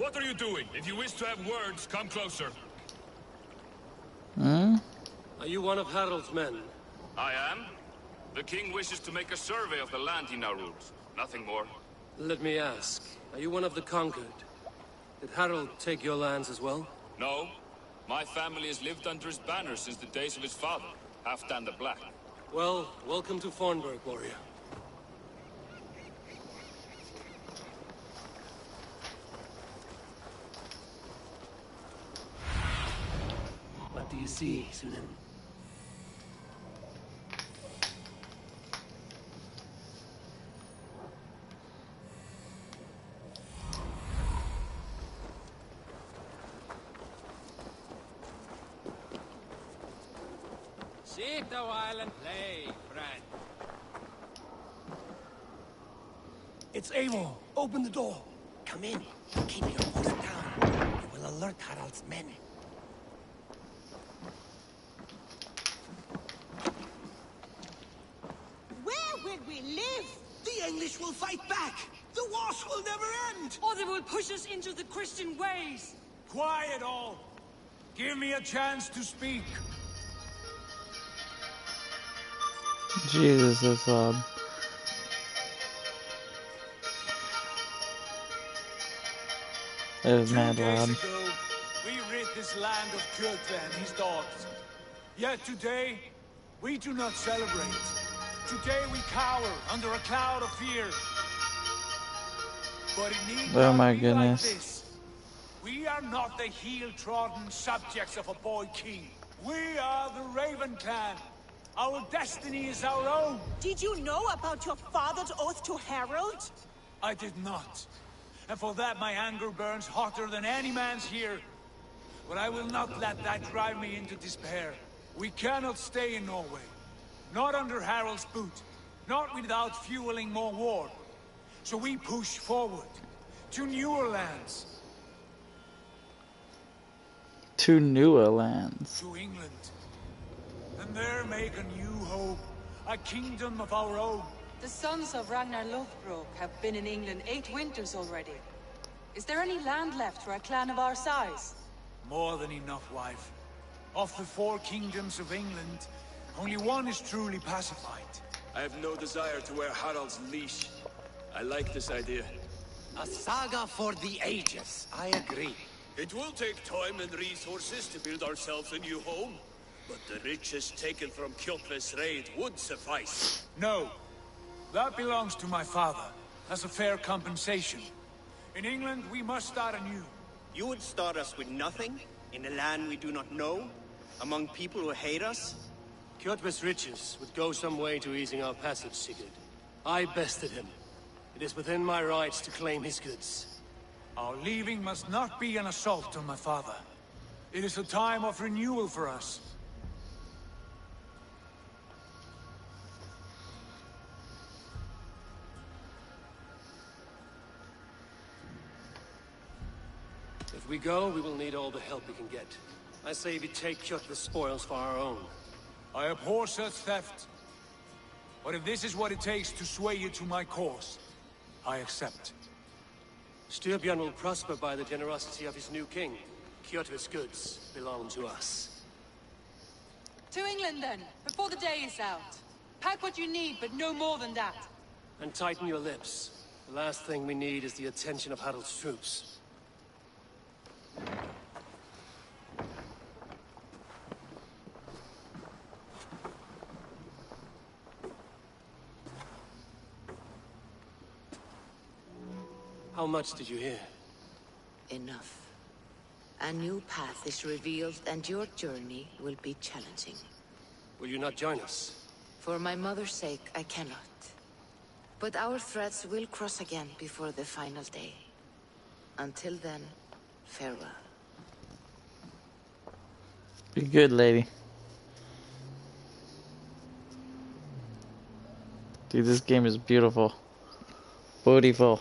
What are you doing? If you wish to have words, come closer. Hmm? Are you one of Harald's men? I am. The king wishes to make a survey of the land he now rules. Nothing more. Let me ask, are you one of the conquered? Did Harald take your lands as well? No. My family has lived under his banner since the days of his father, Halfdan the Black. Well, welcome to Fornburg, warrior. What do you see, Sunan? Sit a while and play, friend. It's Eivor. Open the door. Come in. Keep your voice down. You will alert Harald's men. Where will we live? The English will fight back. The wars will never end. Or they will push us into the Christian ways. Quiet all. Give me a chance to speak. Jesus, this it was mad 2 loud. days ago, we rid this land of Kjotve and his dogs. Yet today, we do not celebrate. Today we cower under a cloud of fear. But it need Oh not my be goodness. like this. We are not the heel-trodden subjects of a boy king. We are the Raven clan. Our destiny is our own. Did you know about your father's oath to Harald? I did not. And for that my anger burns hotter than any man's here. But I will not let that drive me into despair. We cannot stay in Norway. Not under Harald's boot. Not without fueling more war. So we push forward. To newer lands. To newer lands. To England. And there make a new home. A kingdom of our own. The sons of Ragnar Lothbrok have been in England 8 winters already. Is there any land left for a clan of our size? More than enough, wife. Of the 4 kingdoms of England, only one is truly pacified. I have no desire to wear Harald's leash. I like this idea. A saga for the ages. I agree. It will take time and resources to build ourselves a new home. But the riches taken from Kjotve's raid would suffice. No. That belongs to my father, as a fair compensation. In England, we must start anew. You would start us with nothing? In a land we do not know? Among people who hate us? Kjotve's riches would go some way to easing our passage, Sigurd. I bested him. It is within my rights to claim his goods. Our leaving must not be an assault on my father. It is a time of renewal for us. If we go, we will need all the help we can get. I say we take Kjotve's spoils for our own. I abhor such theft. But if this is what it takes to sway you to my cause, I accept. Styrbjörn will prosper by the generosity of his new king. Kjotve's goods belong to us. To England then, before the day is out. Pack what you need, but no more than that. And tighten your lips. The last thing we need is the attention of Harald's troops. How much did you hear? Enough. A new path is revealed, and your journey will be challenging. Will you not join us? For my mother's sake, I cannot. But our threads will cross again before the final day. Until then, farewell. Be good, lady. Dude, this game is beautiful. Beautiful.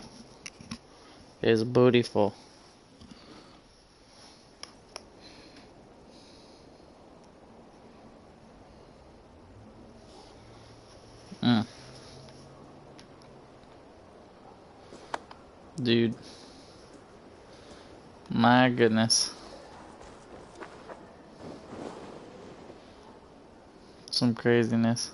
It is beautiful. Dude. My goodness. Some craziness.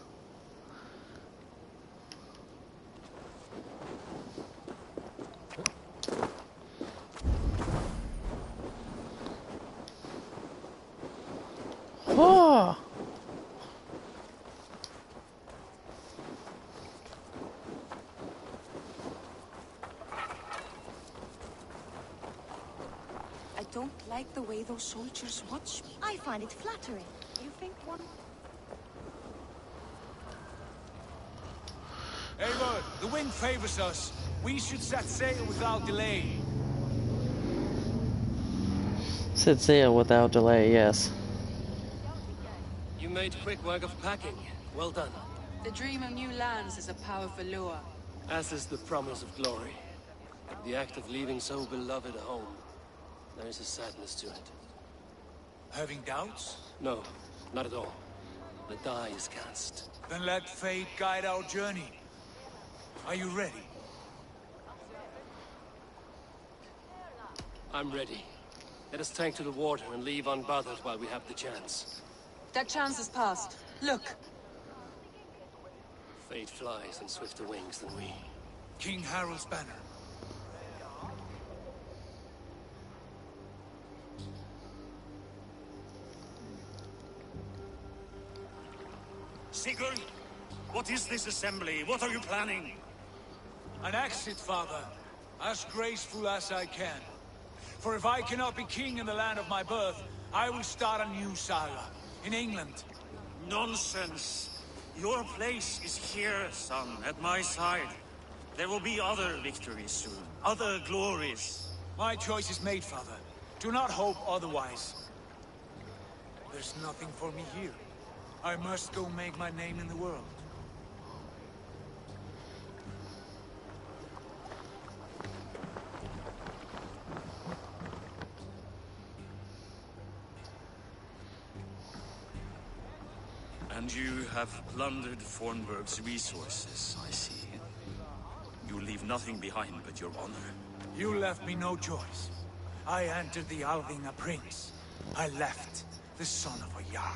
Oh! I don't like the way those soldiers watch me. I find it flattering. You think one... Eivor, the wind favors us. We should set sail without delay. Set sail without delay, yes. You made quick work of packing. Well done. The dream of new lands is a powerful lure. As is the promise of glory. The act of leaving so beloved a home. There is a sadness to it. Having doubts? No, not at all. The die is cast. Then let fate guide our journey. Are you ready? I'm ready. Let us take to the water and leave unbothered while we have the chance. That chance is past. Look! Fate flies on swifter wings than we. King Harald's banner. Sigurd, what is this assembly? What are you planning? An exit, father. As graceful as I can. For if I cannot be king in the land of my birth, I will start a new saga. In England. Nonsense. Your place is here, son, at my side. There will be other victories soon. Other glories. My choice is made, father. Do not hope otherwise. There's nothing for me here. I must go make my name in the world. And you have plundered Fornburg's resources, I see. You leave nothing behind but your honor. You left me no choice. I entered the Alving a prince. I left the son of a Jarl.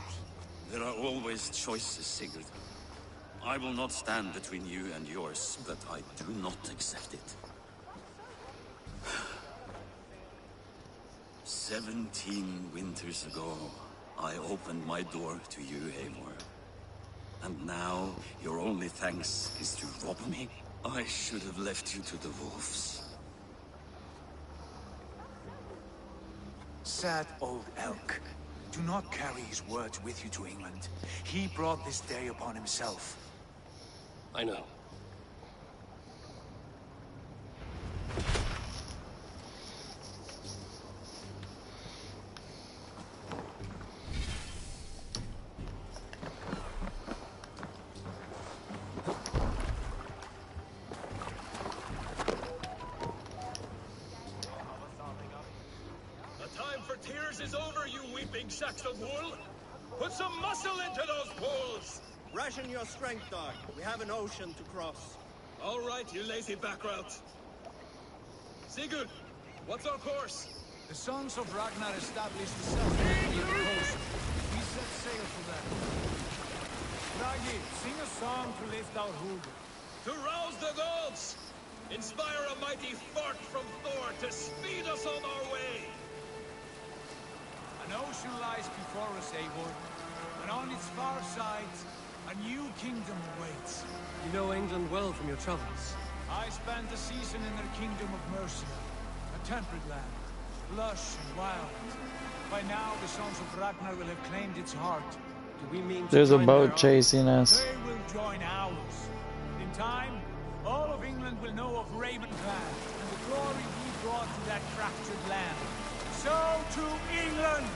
There are always choices, Sigurd. I will not stand between you and yours, but I do not accept it. 17 winters ago, I opened my door to you, Eivor. And now, your only thanks is to rob me? I should have left you to the wolves. Sad old elk. Do not carry his words with you to England. He brought this day upon himself. I know. Sacks of wool? Put some muscle into those poles! Ration your strength, dog. We have an ocean to cross. All right, you lazy backrout. Sigurd, what's our course? The sons of Ragnar established the settlement near the coast. We set sail for them. Ragi, sing a song to lift our hood. To rouse the gods! Inspire a mighty fart from Thor to speed us on our way! An ocean lies before us, Eivor, and on its far sides, a new kingdom awaits. You know England well from your travels. I spent a season in their kingdom of Mercia, a temperate land, lush and wild. By now, the sons of Ragnar will have claimed its heart. Do we mean there's a boat chasing us? They will join ours. In time, all of England will know of Ravenclan and the glory we brought to that fractured land. So to England,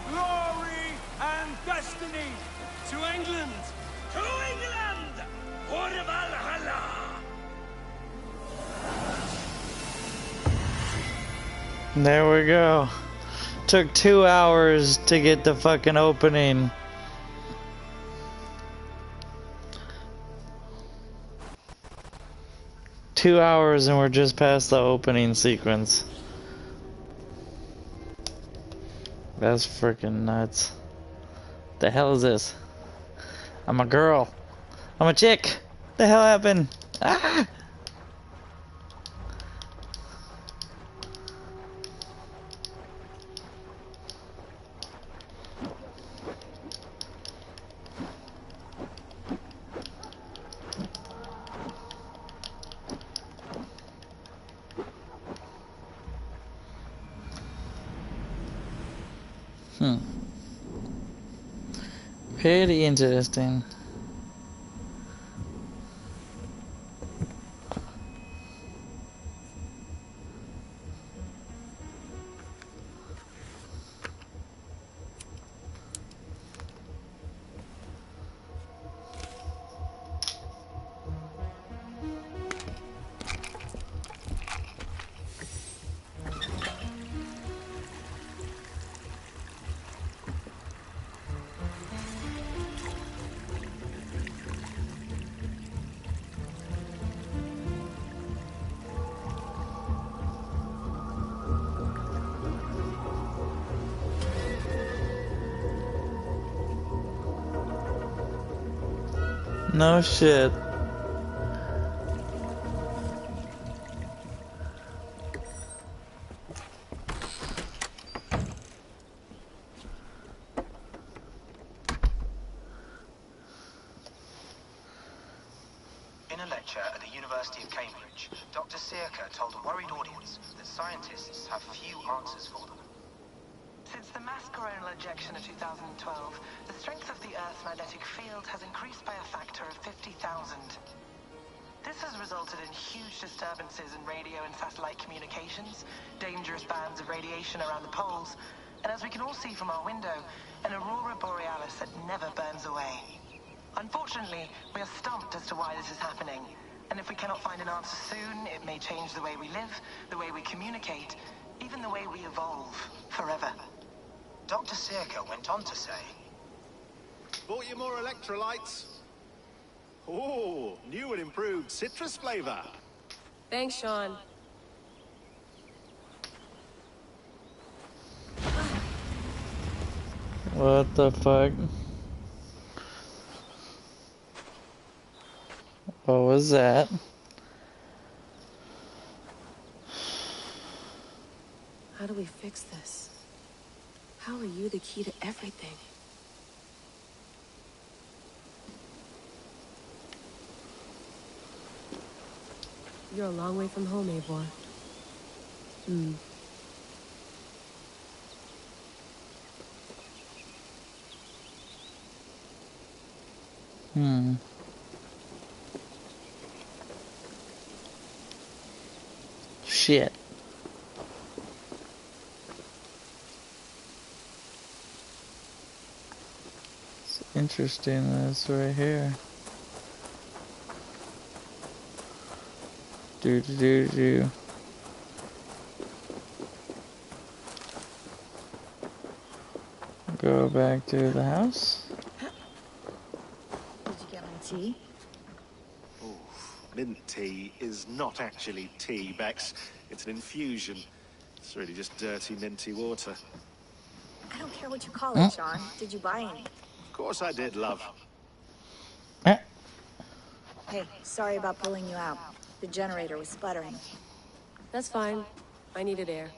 glory and destiny. To England! To England! For Valhalla! There we go. Took 2 hours to get the fucking opening. $2 and we're just past the opening sequence. That's freaking nuts. The hell is this? I'm a girl. I'm a chick. The hell happened? Ah! Pretty interesting. No shit. In a lecture at the University of Cambridge, Dr. Circa told a worried audience that scientists have few answers for them. Since the mass coronal ejection of 2012, the strength of the Earth's magnetic field has increased by a factor of 50,000. This has resulted in huge disturbances in radio and satellite communications, dangerous bands of radiation around the poles, and as we can all see from our window, an aurora borealis that never burns away. Unfortunately, we are stumped as to why this is happening, and if we cannot find an answer soon, it may change the way we live, the way we communicate, even the way we evolve, forever. Dr. Circa went on to say, "Bought you more electrolytes? Oh, new and improved citrus flavor." Thanks, Sean. What the fuck? What was that? How do we fix this? How are you the key to everything? You're a long way from home, Eivor. Shit. It's interesting that it's right here. Do. Go back to the house. Did you get my tea? Oh, mint tea is not actually tea, Bex. It's an infusion. It's really just dirty, minty water. I don't care what you call it, Sean. Did you buy any? Of course I did, love. Hey, sorry about pulling you out. The generator was sputtering. That's fine. I needed air.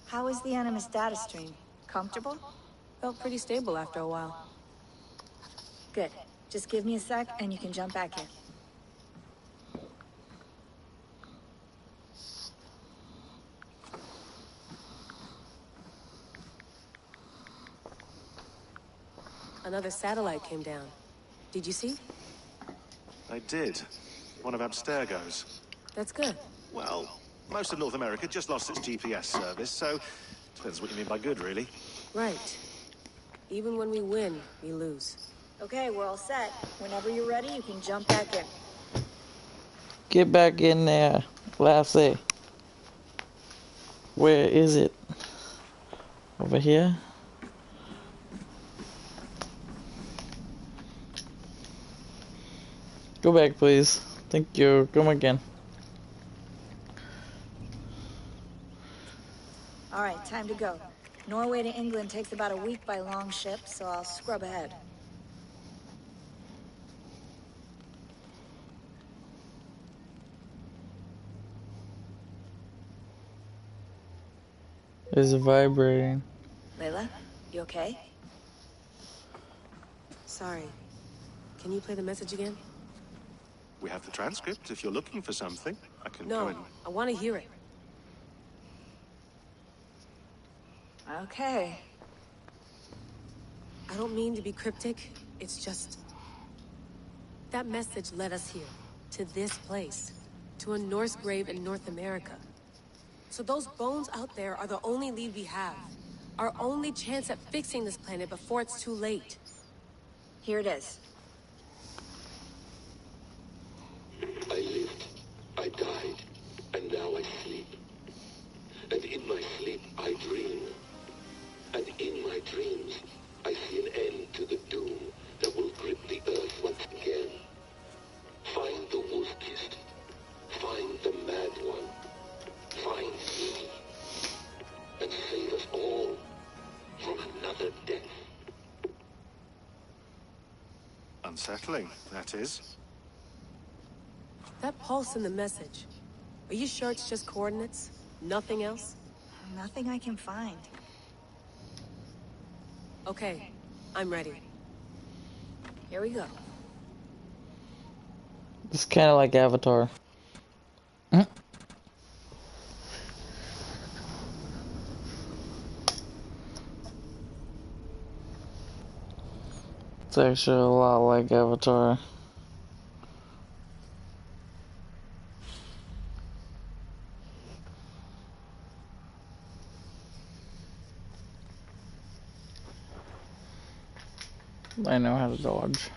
How was the Animus data stream? Comfortable? Felt pretty stable after a while. Good. Just give me a sec and you can jump back in. Another satellite came down. Did you see? I did. One of Abstergo's. That's good. Well, most of North America just lost its GPS service, so depends what you mean by good, really. Right. Even when we win, we lose. Okay, we're all set. Whenever you're ready, you can jump back in. Get back in there, Lassie. Where is it? Over here? Go back, please. Thank you. Come again. All right, time to go. Norway to England takes about a week by long ship, so I'll scrub ahead. Is it vibrating? Layla, you okay? Sorry. Can you play the message again? We have the transcript if you're looking for something. I can go No, in. I want to hear it. Okay. I don't mean to be cryptic. It's just... that message led us here. To this place. To a Norse grave in North America. So those bones out there are the only lead we have. Our only chance at fixing this planet before it's too late. Here it is. I lived, I died, and now I sleep. And in my sleep I dream. And in my dreams I see an end to the doom that will grip the earth once again. Find the wolf-kissed. Find the mad one. Find me. And save us all from another death. Unsettling, that is. That pulse in the message. Are you sure it's just coordinates? Nothing else? Nothing I can find. Okay, I'm ready. Here we go. It's kind of like Avatar. It's actually a lot like Avatar. I know how to dodge.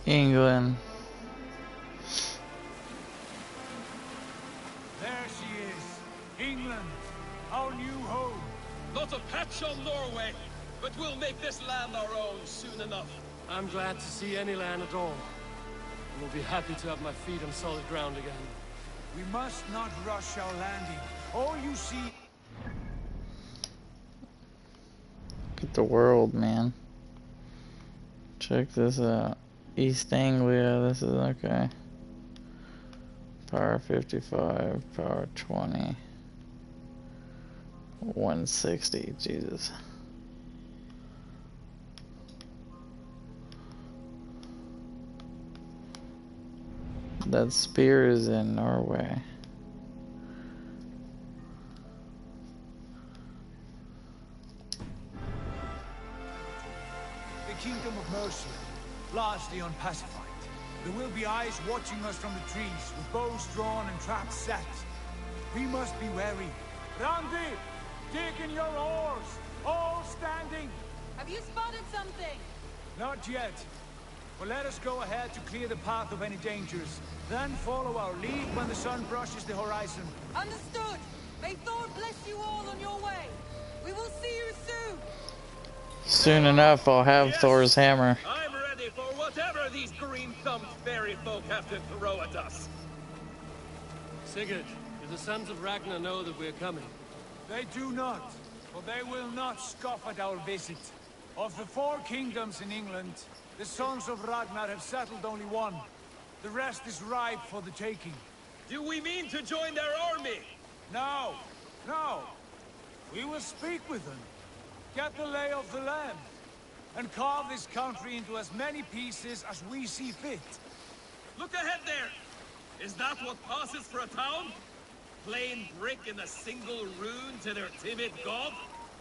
England. There she is. England, our new home. Not a patch on Norway, but we'll make this land our own soon enough. I'm glad to see any land at all. And will be happy to have my feet on solid ground again. We must not rush our landing. All you see... Look at the world, man. Check this out. East Anglia, this is okay. Power 55, power 20. 160, Jesus. That spear is in Norway. The Kingdom of Mercia, largely unpacified. There will be eyes watching us from the trees, with bows drawn and traps set. We must be wary. Randy, dig in your oars, all standing. Have you spotted something? Not yet. But let us go ahead to clear the path of any dangers. Then follow our lead when the sun brushes the horizon. Understood. May Thor bless you all on your way. We will see you soon. Soon enough, I'll have Thor's hammer. I'm ready for whatever these green-thumbed fairy folk have to throw at us. Sigurd, do the sons of Ragnar know that we're coming? They do not, for they will not scoff at our visit. Of the 4 kingdoms in England, the sons of Ragnar have settled only one. The rest is ripe for the taking. Do we mean to join their army? No, no. We will speak with them, get the lay of the land, and carve this country into as many pieces as we see fit. Look ahead there! Is that what passes for a town? plain brick and a single rune to their timid god?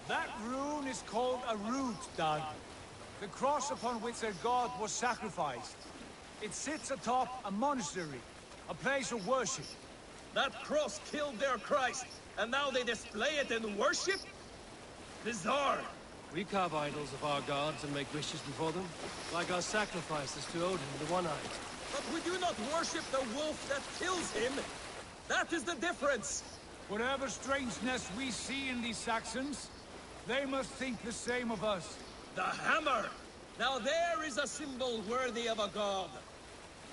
That rune is called a root, Doug. The cross upon which their god was sacrificed. It sits atop a monastery, a place of worship. That cross killed their Christ, and now they display it in worship? Bizarre. We carve idols of our gods and make wishes before them, like our sacrifices to Odin, the One-Eyed. But we do not worship the wolf that kills him. That is the difference. Whatever strangeness we see in these Saxons, they must think the same of us. The hammer! Now there is a symbol worthy of a god.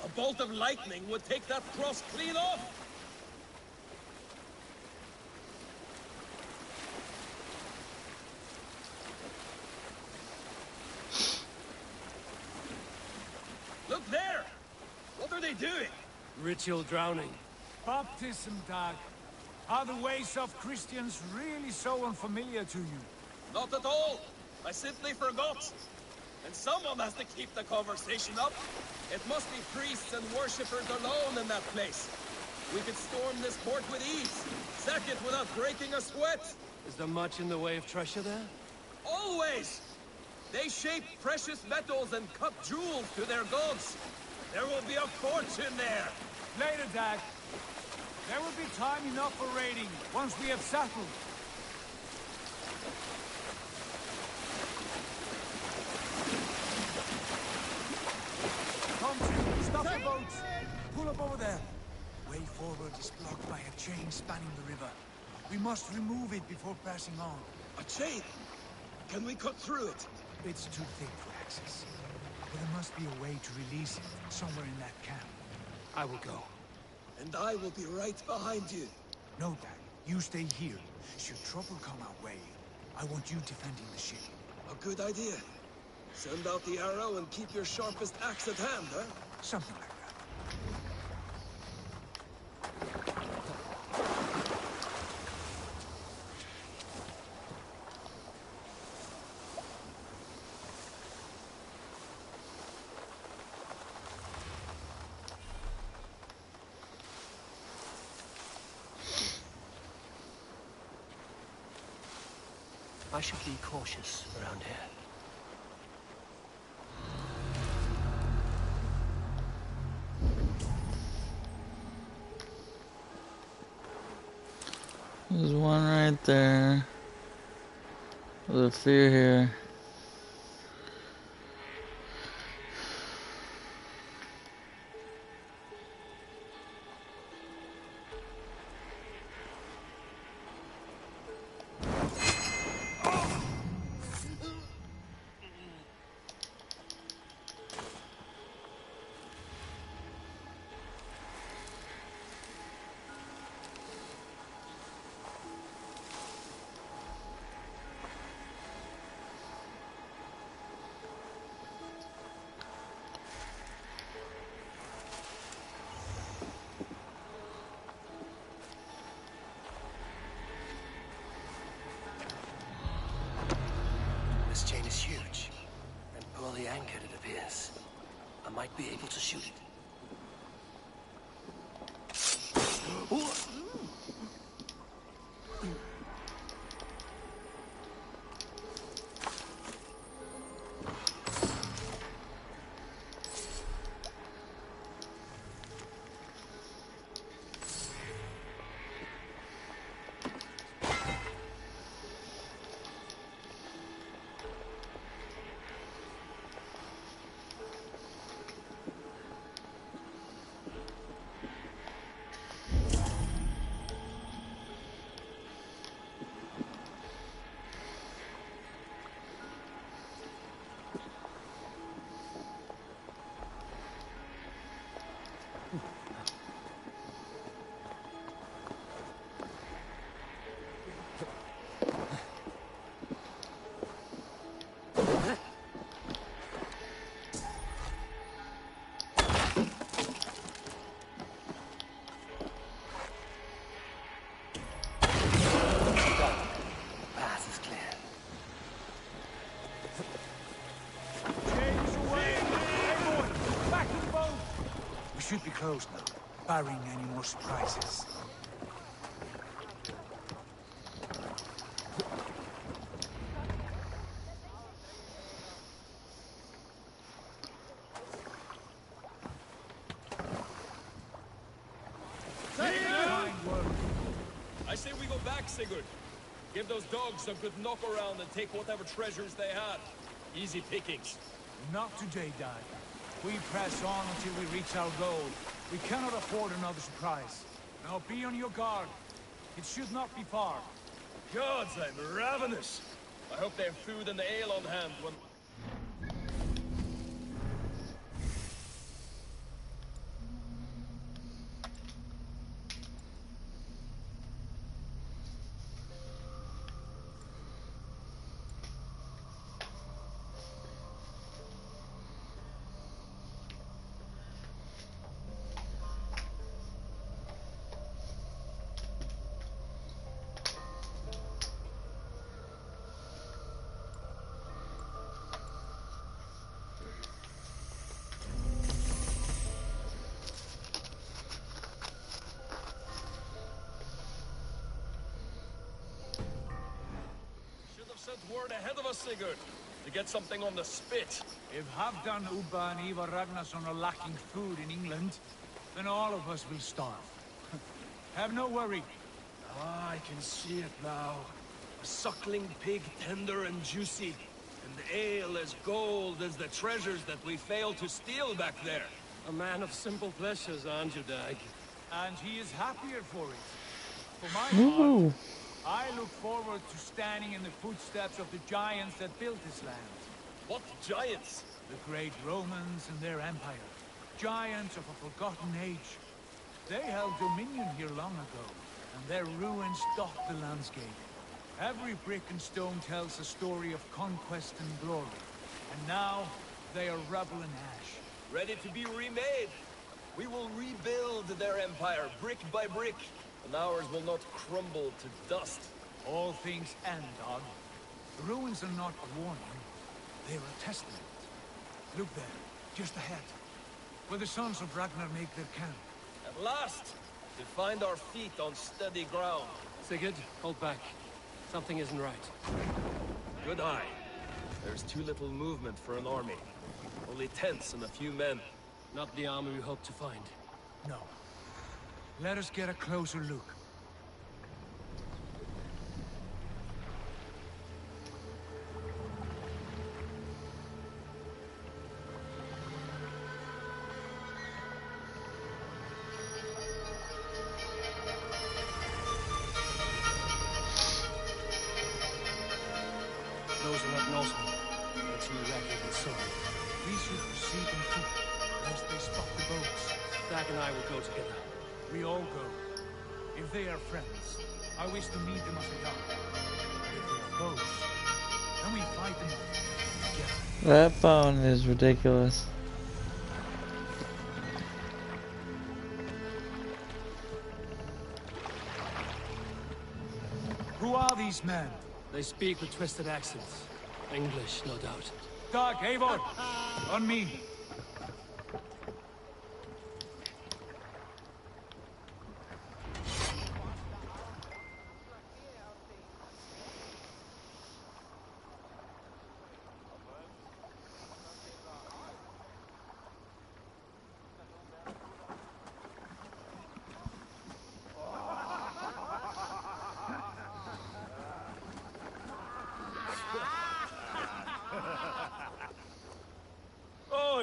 A bolt of lightning would take that cross clean off. Look there! What are they doing? Ritual drowning. Baptism, Doug. Are the ways of Christians really so unfamiliar to you? Not at all. I simply forgot. And someone has to keep the conversation up. It must be priests and worshippers alone in that place. We could storm this port with ease. Sack it without breaking a sweat. Is there much in the way of treasure there? Always! They shape precious metals and cut jewels to their gods. There will be a fortune there. Later, Doug. There will be time enough for raiding, once we have settled. Come to, stop the boats. Pull up over there. Way forward is blocked by a chain spanning the river. We must remove it before passing on. A chain? Can we cut through it? It's too thick for access. But there must be a way to release it somewhere in that camp. I will go. And I will be right behind you. No, Dad. You stay here. Should trouble come our way, I want you defending the ship. A good idea. Send out the arrow and keep your sharpest axe at hand, huh? Something like that. I should be cautious around here. There's one right there. There's a fear here. This chain is huge, and poorly anchored, it appears. I might be able to shoot it. Should be closed now, barring any more surprises. back, Sigurd. Give those dogs a good knock around and take whatever treasures they had. Easy pickings. Not today, Dad. We press on until we reach our goal. We cannot afford another surprise. Now be on your guard. It should not be far. Gods, I'm ravenous. I hope they have food and ale on hand when... Sent word ahead of us, Sigurd, to get something on the spit. If Halfdan, Ubba, and Ivar Ragnarsson are lacking food in England, then all of us will starve. Have no worry. Ah, I can see it now. A suckling pig, tender and juicy. And ale as gold as the treasures that we failed to steal back there. A man of simple pleasures, aren't you, Dag? And he is happier for it. For my part, I look forward to standing in the footsteps of the giants that built this land. What giants? The great Romans and their empire. Giants of a forgotten age. They held dominion here long ago, and their ruins dot the landscape. Every brick and stone tells a story of conquest and glory. And now, they are rubble and ash. Ready to be remade. We will rebuild their empire, brick by brick. And ours will not crumble to dust. All things end, Dog. The ruins are not a warning. They are a testament. Look there, just ahead. Where the sons of Ragnar make their camp. At last! To find our feet on steady ground. Sigurd, hold back. Something isn't right. Good eye. There's too little movement for an army. Only tents and a few men. Not the army we hope to find. No. Let us get a closer look. Those are not Norsemen. They're too ragged and sorry. We should proceed on foot, lest they spot the boats. Dag and I will go together. We all go. If they are friends, I wish to meet them as they are. If they are foes, then we fight them all together. That phone is ridiculous. Who are these men? They speak with twisted accents. English, no doubt. Dag, Eivor! On me!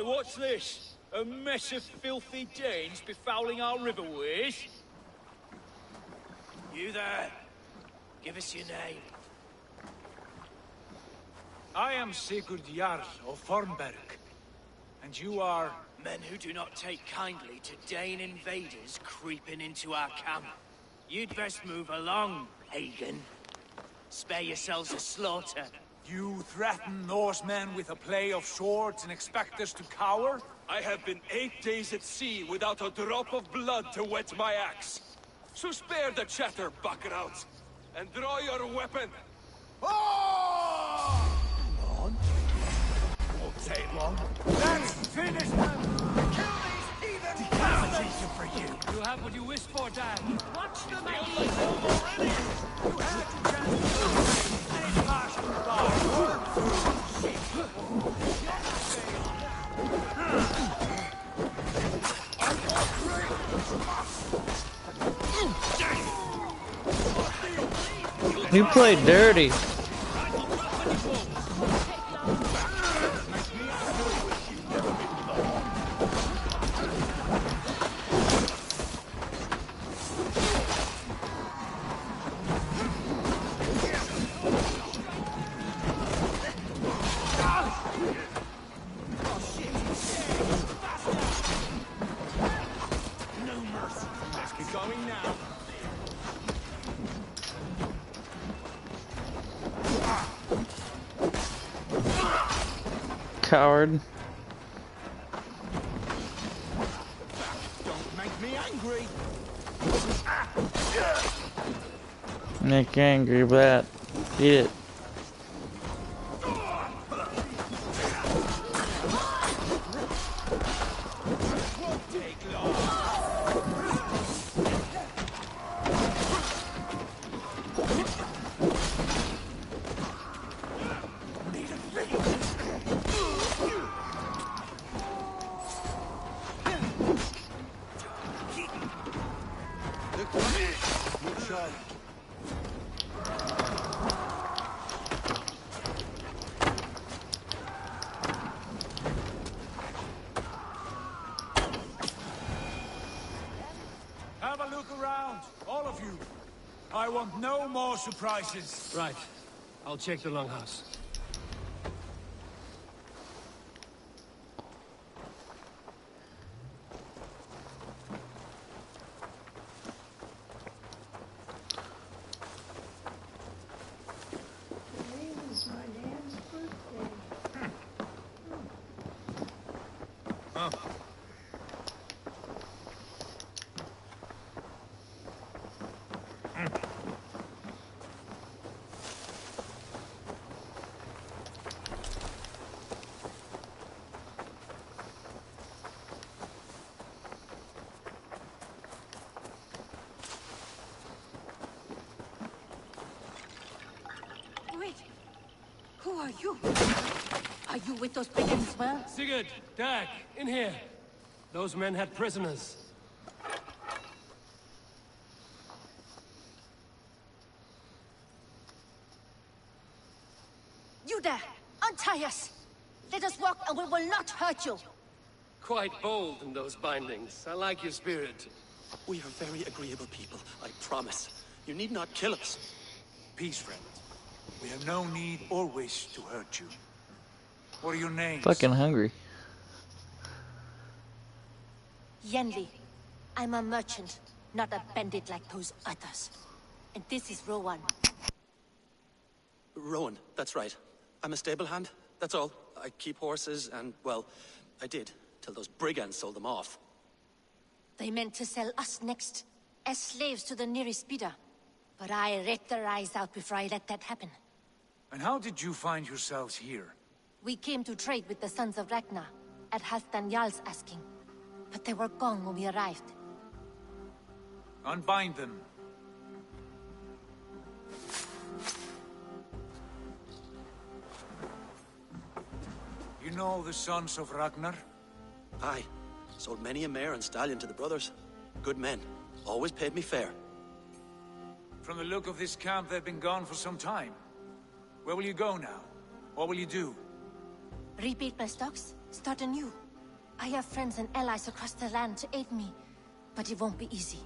What's this? A mess of filthy Danes befouling our riverways? You there? Give us your name. I am Sigurd Jarl of Formberg. And you are... Men who do not take kindly to Dane invaders creeping into our camp. You'd best move along, Hagen. Spare yourselves a slaughter. You threaten Norsemen with a play of swords and expect us to cower? I have been 8 days at sea without a drop of blood to wet my axe. So spare the chatter, buckerouts, and draw your weapon. Oh! Come on. Won't take long. Let's finish them! Kill these heathen Decapitation for you. You have what you wished for, Dad. Watch them already! You had your chance and it passed you by. You play dirty. Coward. Don't make me angry. Make you angry, but eat it. Have a look around, all of you. I want no more surprises. Right. I'll check the longhouse. Wait. Who are you? Are you with those brigands as well? Sigurd, Dag, in here. Those men had prisoners. You there! Untie us! Let us walk and we will not hurt you! Quite bold in those bindings. I like your spirit. We are very agreeable people, I promise. You need not kill us. Peace, friend. We have no need or wish to hurt you. What are your names? Fucking hungry. Yenli. I'm a merchant, not a bandit like those others. And this is Rowan. Rowan, that's right. I'm a stable hand, that's all. I keep horses and, well, I did, till those brigands sold them off. They meant to sell us next, as slaves to the nearest speeder. But I ripped their eyes out before I let that happen. And how did you find yourselves here? We came to trade with the Sons of Ragnar, at Halfdan Jarl's asking. But they were gone when we arrived. Unbind them. You know the Sons of Ragnar? Aye. Sold many a mare and stallion to the brothers. Good men. Always paid me fair. From the look of this camp, they've been gone for some time. Where will you go now? What will you do? Rebuild my stocks, start anew. I have friends and allies across the land to aid me, but it won't be easy.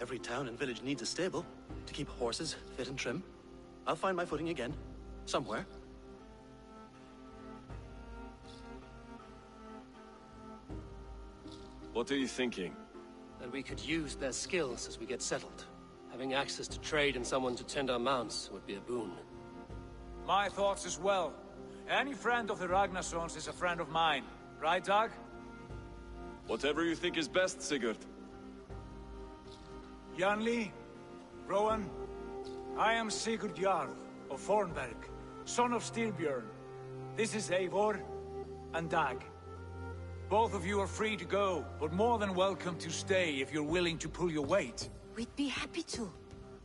Every town and village needs a stable to keep horses fit and trim. I'll find my footing again. Somewhere. What are you thinking? That we could use their skills as we get settled. Having access to trade and someone to tend our mounts would be a boon. My thoughts as well. Any friend of the Ragnarsons is a friend of mine. Right, Dag? Whatever you think is best, Sigurd. Janli, Rowan, I am Sigurd Jarl of Fornberg, son of Styrbjörn. This is Eivor and Dag. Both of you are free to go, but more than welcome to stay if you're willing to pull your weight. We'd be happy to,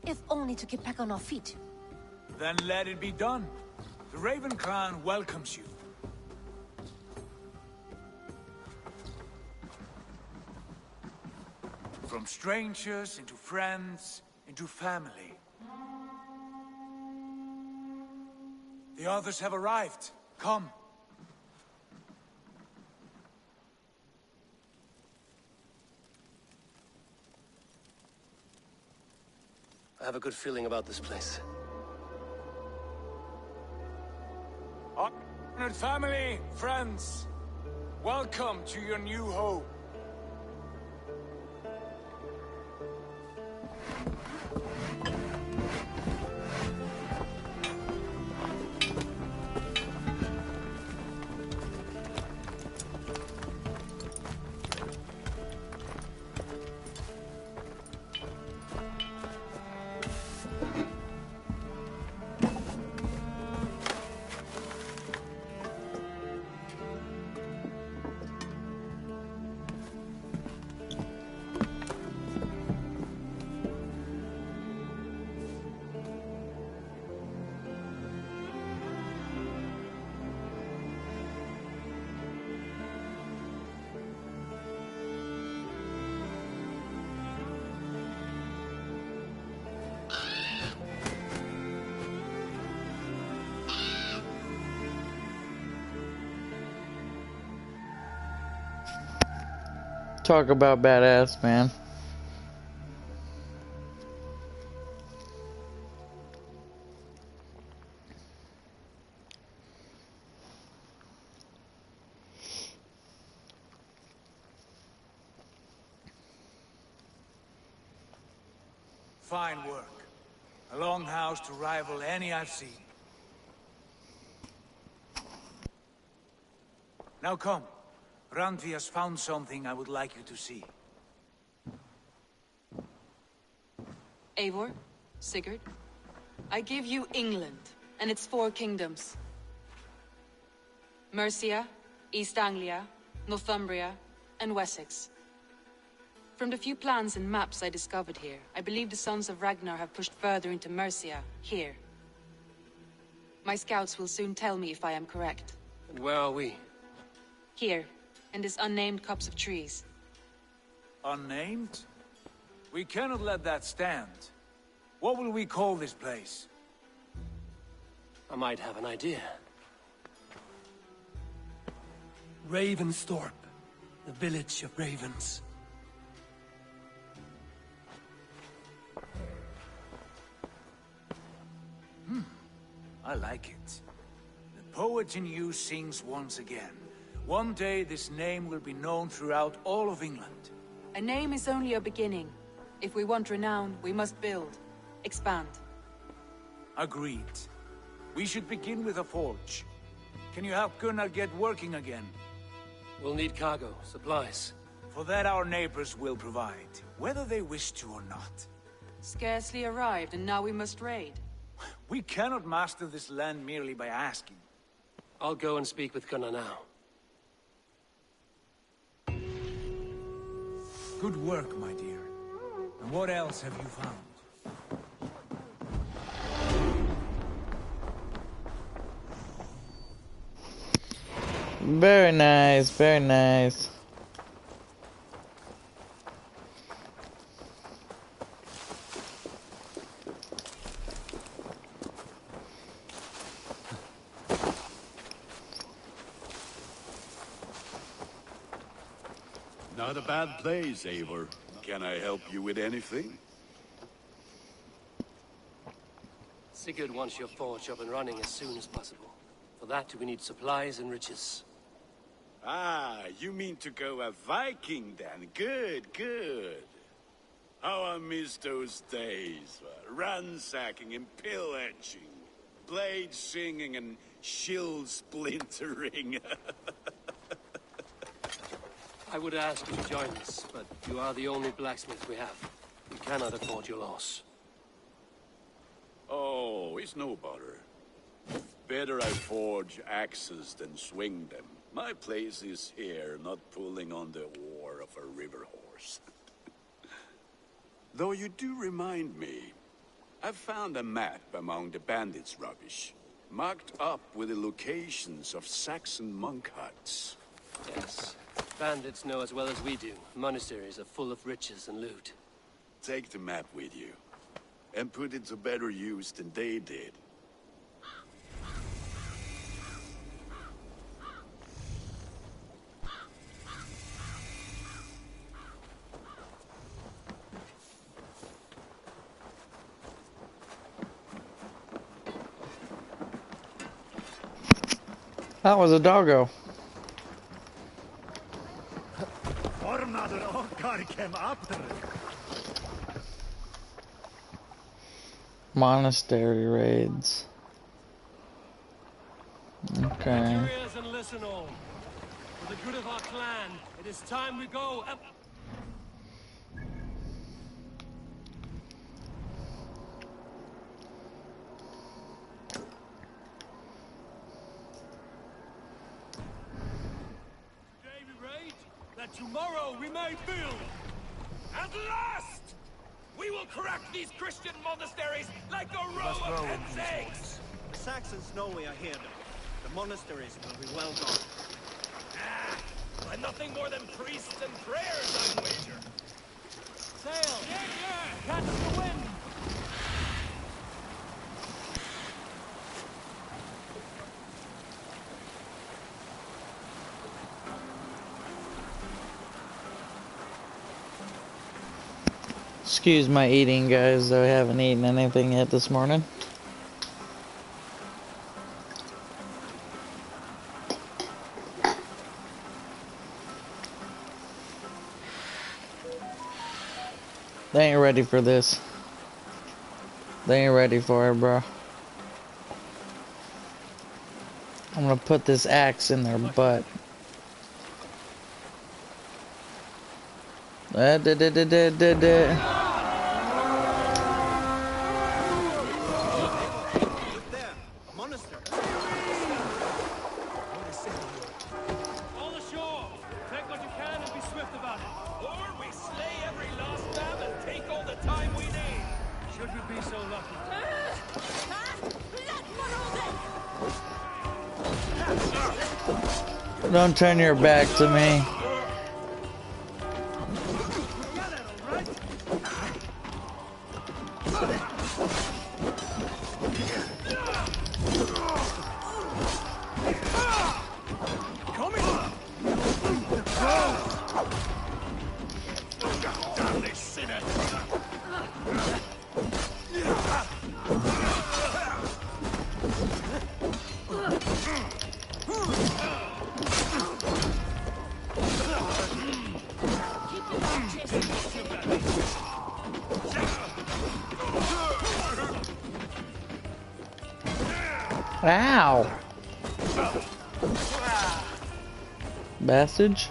if only to get back on our feet. Then let it be done. The Raven Clan welcomes you. From strangers into friends, into family. The others have arrived. Come. I have a good feeling about this place. Honored family, friends, welcome to your new home. Talk about badass, man. Fine work. A longhouse to rival any I've seen. Now come. Randvi has found something I would like you to see. Eivor, Sigurd, I give you England and its 4 kingdoms. Mercia, East Anglia, Northumbria, and Wessex. From the few plans and maps I discovered here, I believe the Sons of Ragnar have pushed further into Mercia, here. My scouts will soon tell me if I am correct. And where are we? Here, in this unnamed copse of trees. Unnamed? We cannot let that stand. What will we call this place? I might have an idea. Ravensthorpe, the village of ravens. I like it. The poet in you sings once again. One day this name will be known throughout all of England. A name is only a beginning. If we want renown, we must build. Expand. Agreed. We should begin with a forge. Can you help Gunnar get working again? We'll need cargo, supplies. For that our neighbors will provide, whether they wish to or not. Scarcely arrived, and now we must raid. We cannot master this land merely by asking. I'll go and speak with Gunnar now. Good work, my dear. And what else have you found? Very nice, very nice. Not a bad place, Eivor. Can I help you with anything? Sigurd wants your forge up and running as soon as possible. For that, we need supplies and riches. Ah, you mean to go a Viking then? Good, good. How I miss those days. Ransacking and pillaging. Blade singing and shield splintering. I would ask you to join us, but you are the only blacksmith we have. We cannot afford your loss. Oh, it's no bother. Better I forge axes than swing them. My place is here, not pulling on the oar of a river horse. Though you do remind me, I found a map among the bandits' rubbish, marked up with the locations of Saxon monk huts. Yes. Bandits know as well as we do. Monasteries are full of riches and loot. Take the map with you, and put it to better use than they did. That was a doggo. Monastery raids. Okay. Your ears and listen all. For the good of our clan, it is time we go. Today we raid, that tomorrow we may build. At last! We will crack these Christian monasteries like a row of hen's eggs! The Saxons know we are here, though. The monasteries will be well guarded. By nothing more than priests and prayers, I'd wager. Sail! Catch the wind! Excuse my eating, guys, though I haven't eaten anything yet this morning. They ain't ready for this. They ain't ready for it, bro. I'm gonna put this axe in their butt. All ashore! Take what you can and be swift about it. Or we slay every last man and take all the time we need. Should we be so lucky? Don't turn your back to me. Ow! Passage?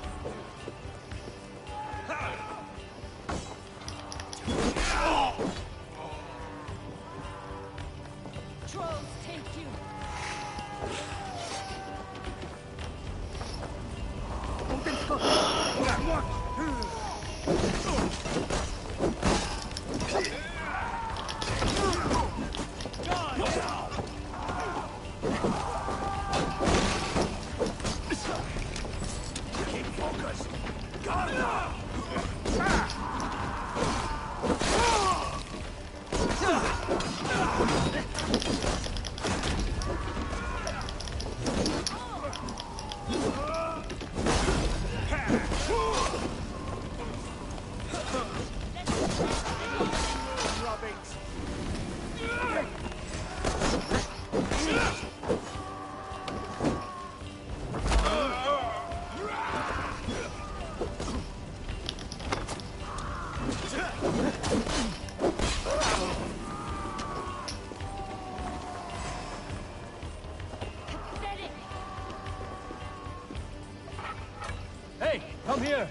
Hey, come here!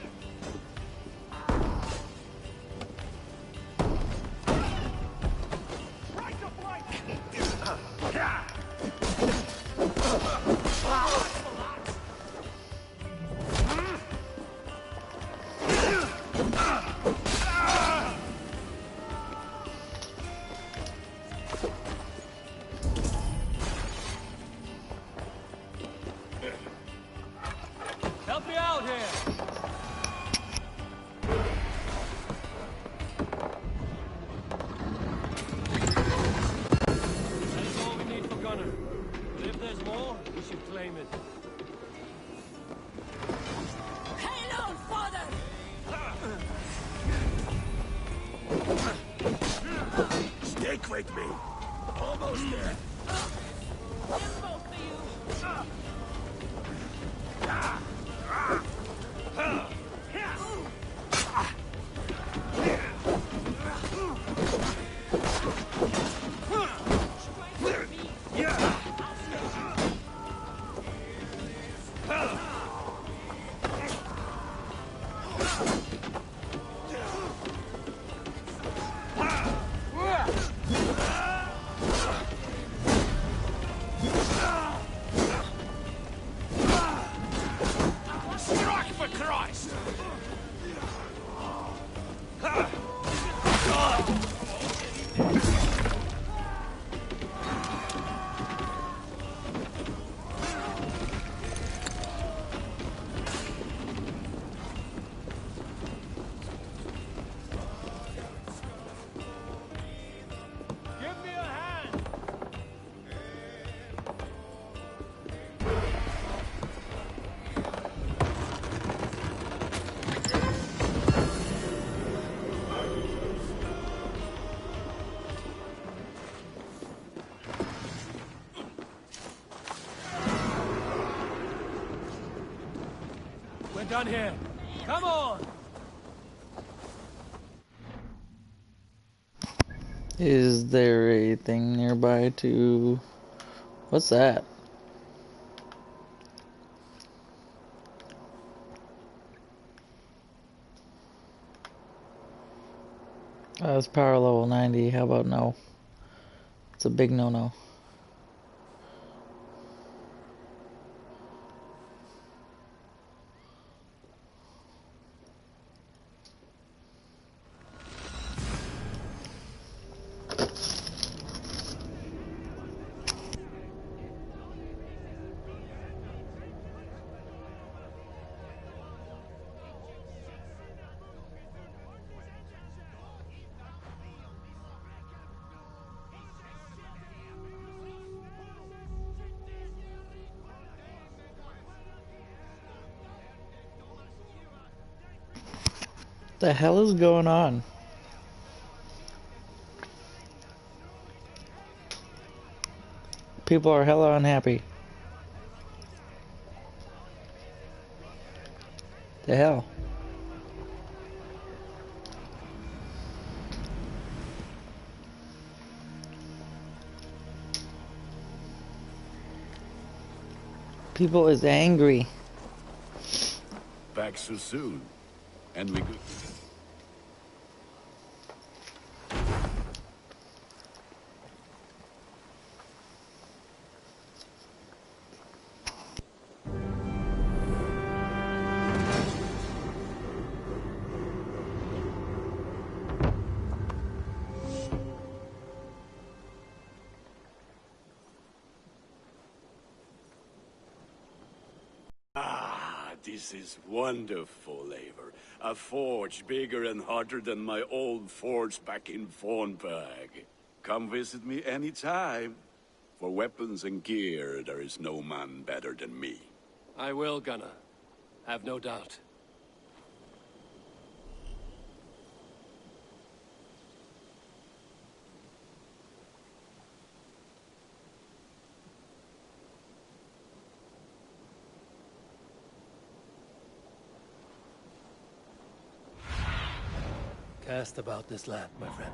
Help me out here! That is all we need for Gunner. But if there's more, we should claim it. Hail on, father! Stick with me. Almost there. Strike for Christ! Give me a hand! We're done here. Come on! Is there anything nearby to... What's that? It's power level 90. How about no? It's a big no-no. The hell is going on? People are hella unhappy. The hell? People is angry. Back so soon. And we could... This is wonderful, Eivor. A forge bigger and harder than my old forge back in Fornburg. Come visit me anytime. For weapons and gear, there is no man better than me. I will, Gunnar. Have no doubt. Cast about this land, my friend.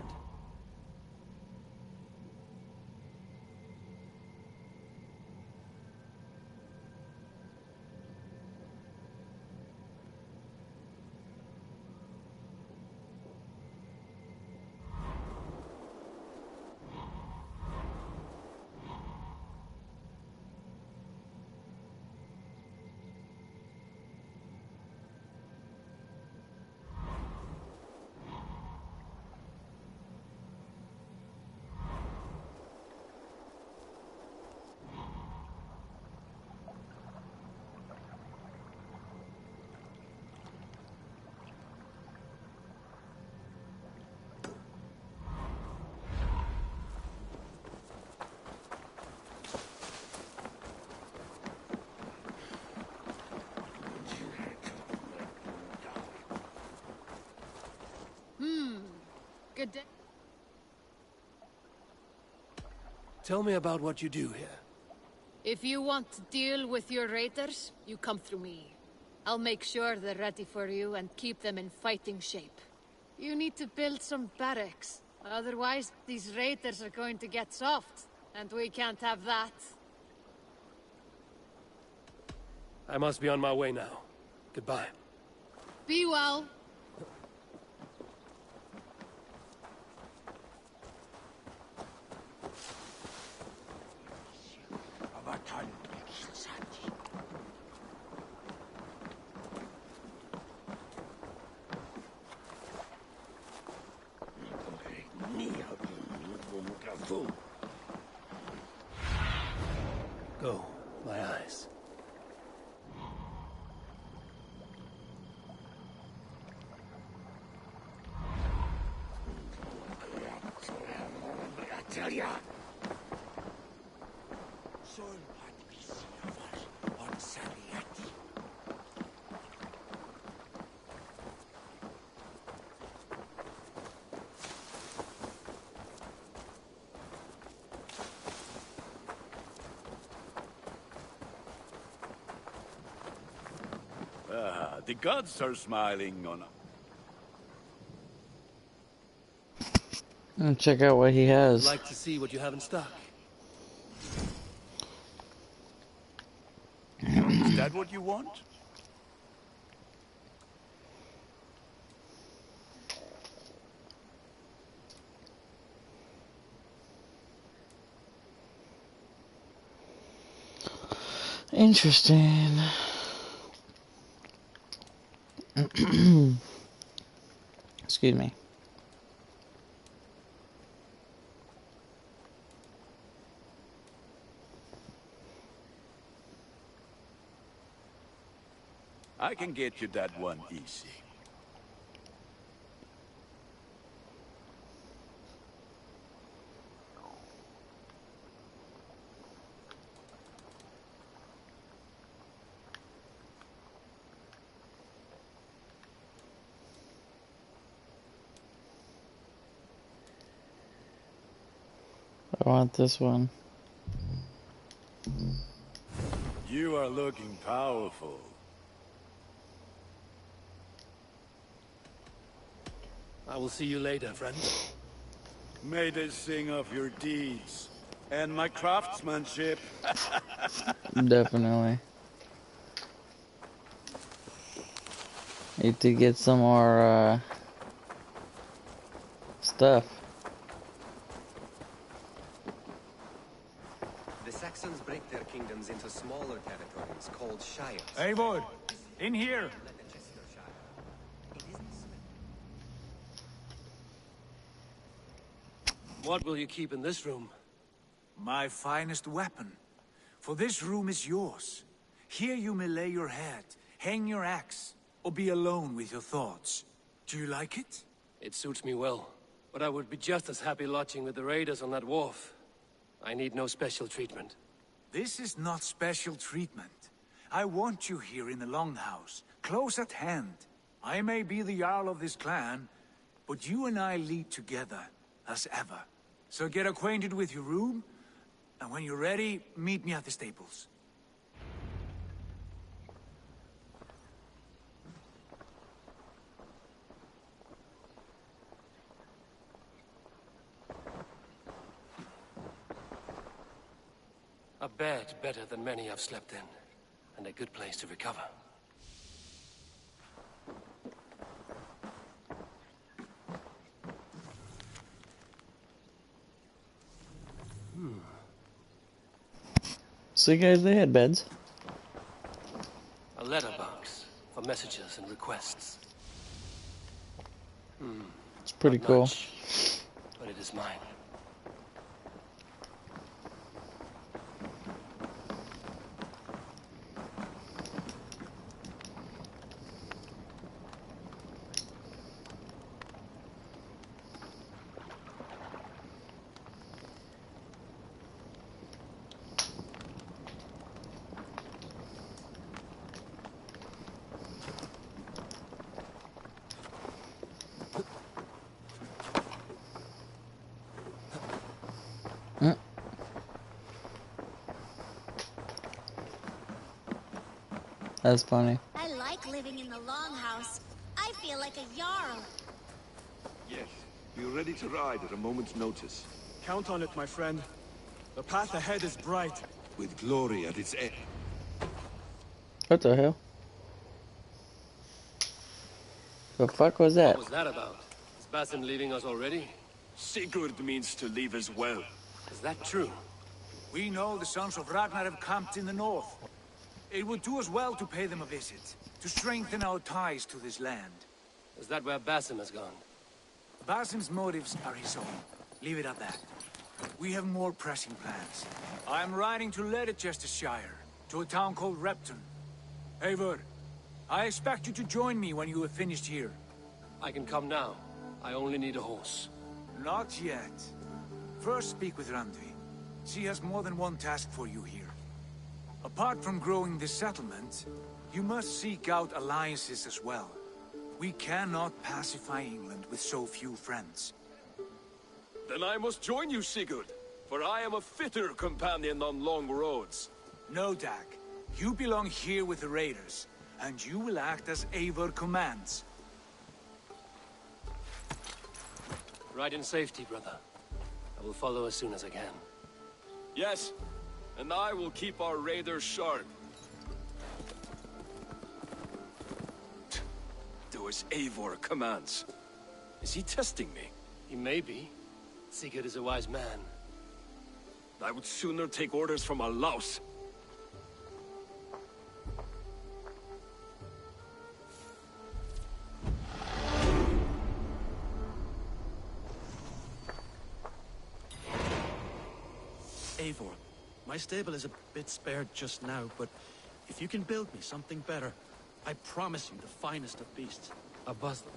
Good day. Tell me about what you do here. If you want to deal with your raiders, you come through me. I'll make sure they're ready for you and keep them in fighting shape. You need to build some barracks. Otherwise, these raiders are going to get soft. And we can't have that. I must be on my way now. Goodbye. Be well. Go, my eyes. The gods are smiling on us. Check out what he has. I'd like to see what you have in stock. Is that what you want? Interesting. Excuse me. I can get you that one easy. I want this one. You are looking powerful. I will see you later, friend. May they sing of your deeds and my craftsmanship. Definitely. Need to get some more stuff. The Saxons break their kingdoms into smaller territories called shires. Eivor, in here. What will you keep in this room? My finest weapon. For this room is yours. Here you may lay your head, hang your axe, or be alone with your thoughts. Do you like it? It suits me well, but I would be just as happy lodging with the raiders on that wharf. I need no special treatment. This is not special treatment. I want you here in the Longhouse, close at hand. I may be the Jarl of this clan, but you and I lead together, as ever. So get acquainted with your room, and when you're ready, meet me at the stables. A bed better than many I've slept in, and a good place to recover. So guys, they had beds. A letterbox for messages and requests. It's pretty Not cool. much, but it is mine. That's funny. I like living in the Longhouse. I feel like a Jarl. Yes, be ready to ride at a moment's notice. Count on it, my friend. The path ahead is bright. With glory at its end. What the hell? The fuck was that? What was that about? Is Basim leaving us already? Sigurd means to leave as well. Is that true? We know the sons of Ragnar have camped in the north. It would do us well to pay them a visit, to strengthen our ties to this land. Is that where Basim has gone? Basim's motives are his own. Leave it at that. We have more pressing plans. I am riding to Leicestershire, to a town called Repton. Eivor, I expect you to join me when you have finished here. I can come now. I only need a horse. Not yet. First speak with Randvi. She has more than one task for you here. Apart from growing this settlement, you must seek out alliances as well. We cannot pacify England with so few friends. Then I must join you, Sigurd, for I am a fitter companion on long roads. No, Dag. You belong here with the raiders, and you will act as Eivor commands. Ride in safety, brother. I will follow as soon as I can. Yes, and I will keep our raiders sharp. Do as Eivor commands. Is he testing me? He may be. Sigurd is a wise man. I would sooner take orders from a louse. Eivor, my stable is a bit spared just now, but if you can build me something better, I promise you the finest of beasts. A bustler.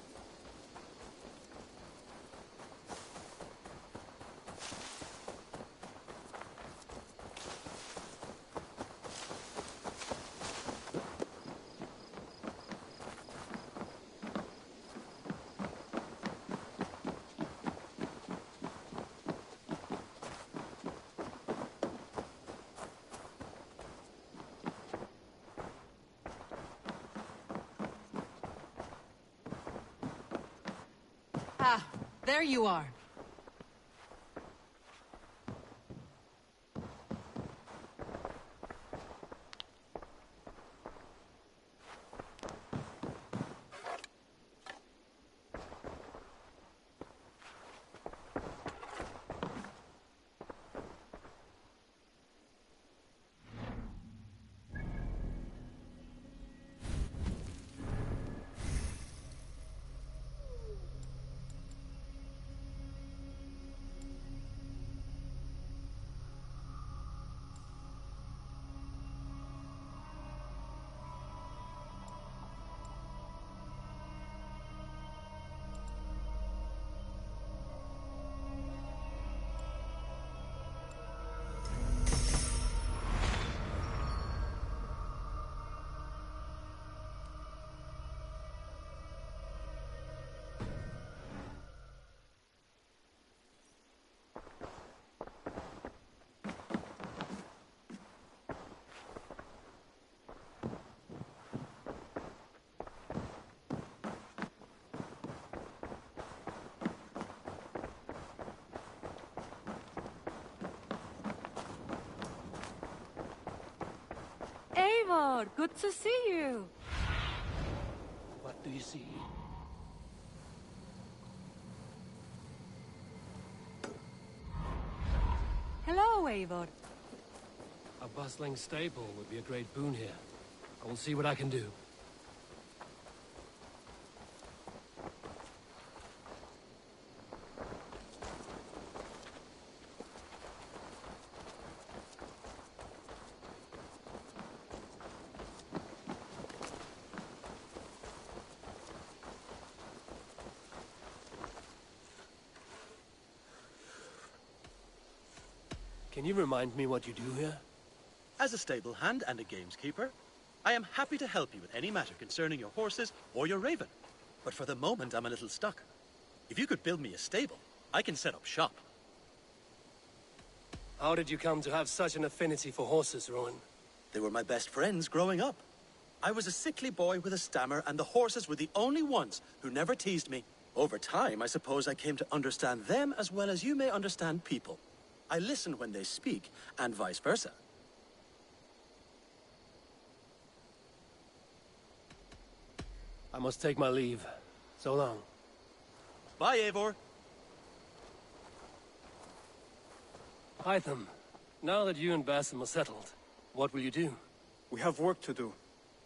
Ah, there you are. Eivor, good to see you. What do you see? Hello, Eivor. A bustling stable would be a great boon here. I will see what I can do. Can you remind me what you do here? As a stable hand and a gameskeeper, I am happy to help you with any matter concerning your horses or your raven. But for the moment, I'm a little stuck. If you could build me a stable, I can set up shop. How did you come to have such an affinity for horses, Rowan? They were my best friends growing up. I was a sickly boy with a stammer, and the horses were the only ones who never teased me. Over time, I suppose I came to understand them as well as you may understand people. I listen when they speak, and vice versa. I must take my leave. So long. Bye, Eivor. Hytham, now that you and Basim are settled, what will you do? We have work to do,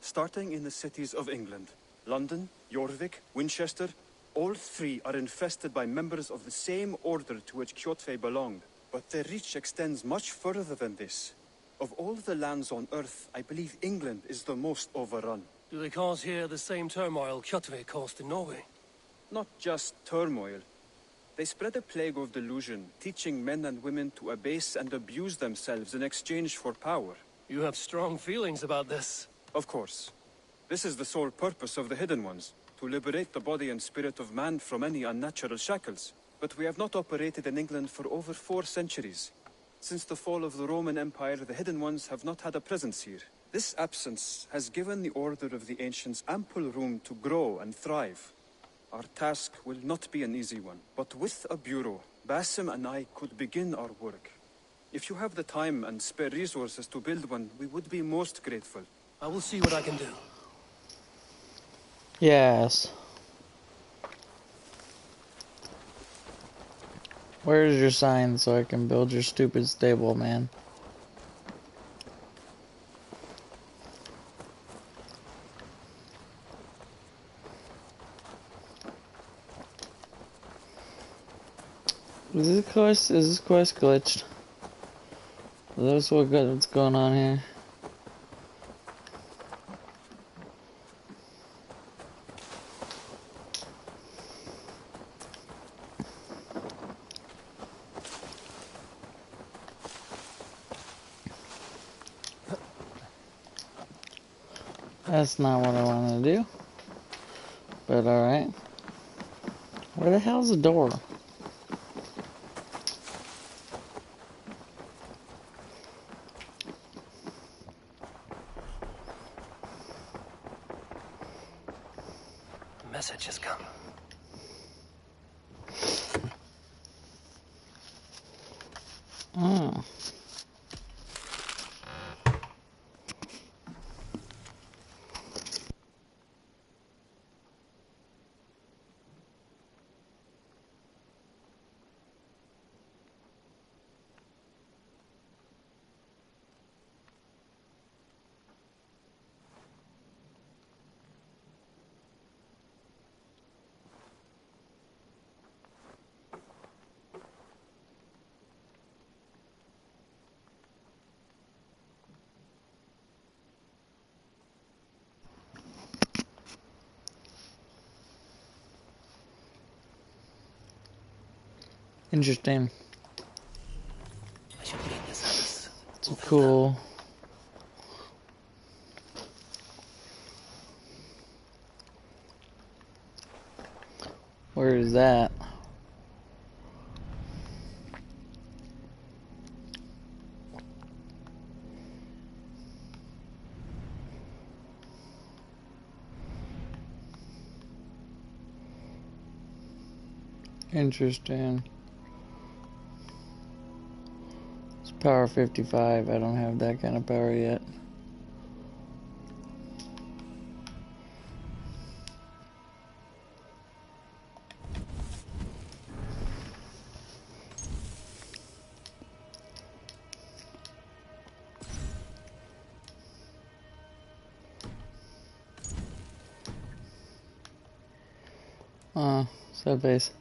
starting in the cities of England. London, Jorvik, Winchester, all three are infested by members of the same order to which Kjotve belonged. But their reach extends much further than this. Of all the lands on Earth, I believe England is the most overrun. Do they cause here the same turmoil Kjotve caused in Norway? Not just turmoil. They spread a plague of delusion, teaching men and women to abase and abuse themselves in exchange for power. You have strong feelings about this. Of course. This is the sole purpose of the Hidden Ones, to liberate the body and spirit of man from any unnatural shackles. But we have not operated in England for over 4 centuries. Since the fall of the Roman Empire, the Hidden Ones have not had a presence here. This absence has given the Order of the Ancients ample room to grow and thrive. Our task will not be an easy one, but with a bureau, Basim and I could begin our work. If you have the time and spare resources to build one, we would be most grateful. I will see what I can do. Yes. Where's your sign so I can build your stupid stable, man? Is this quest glitched? Is that what's going on here? That's not what I want to do. But alright. Where the hell's the door? The message has come. Oh. Interesting. I should clean this house. It's cool. Where is that? Interesting. It's power 55. I don't have that kind of power yet. Sad face.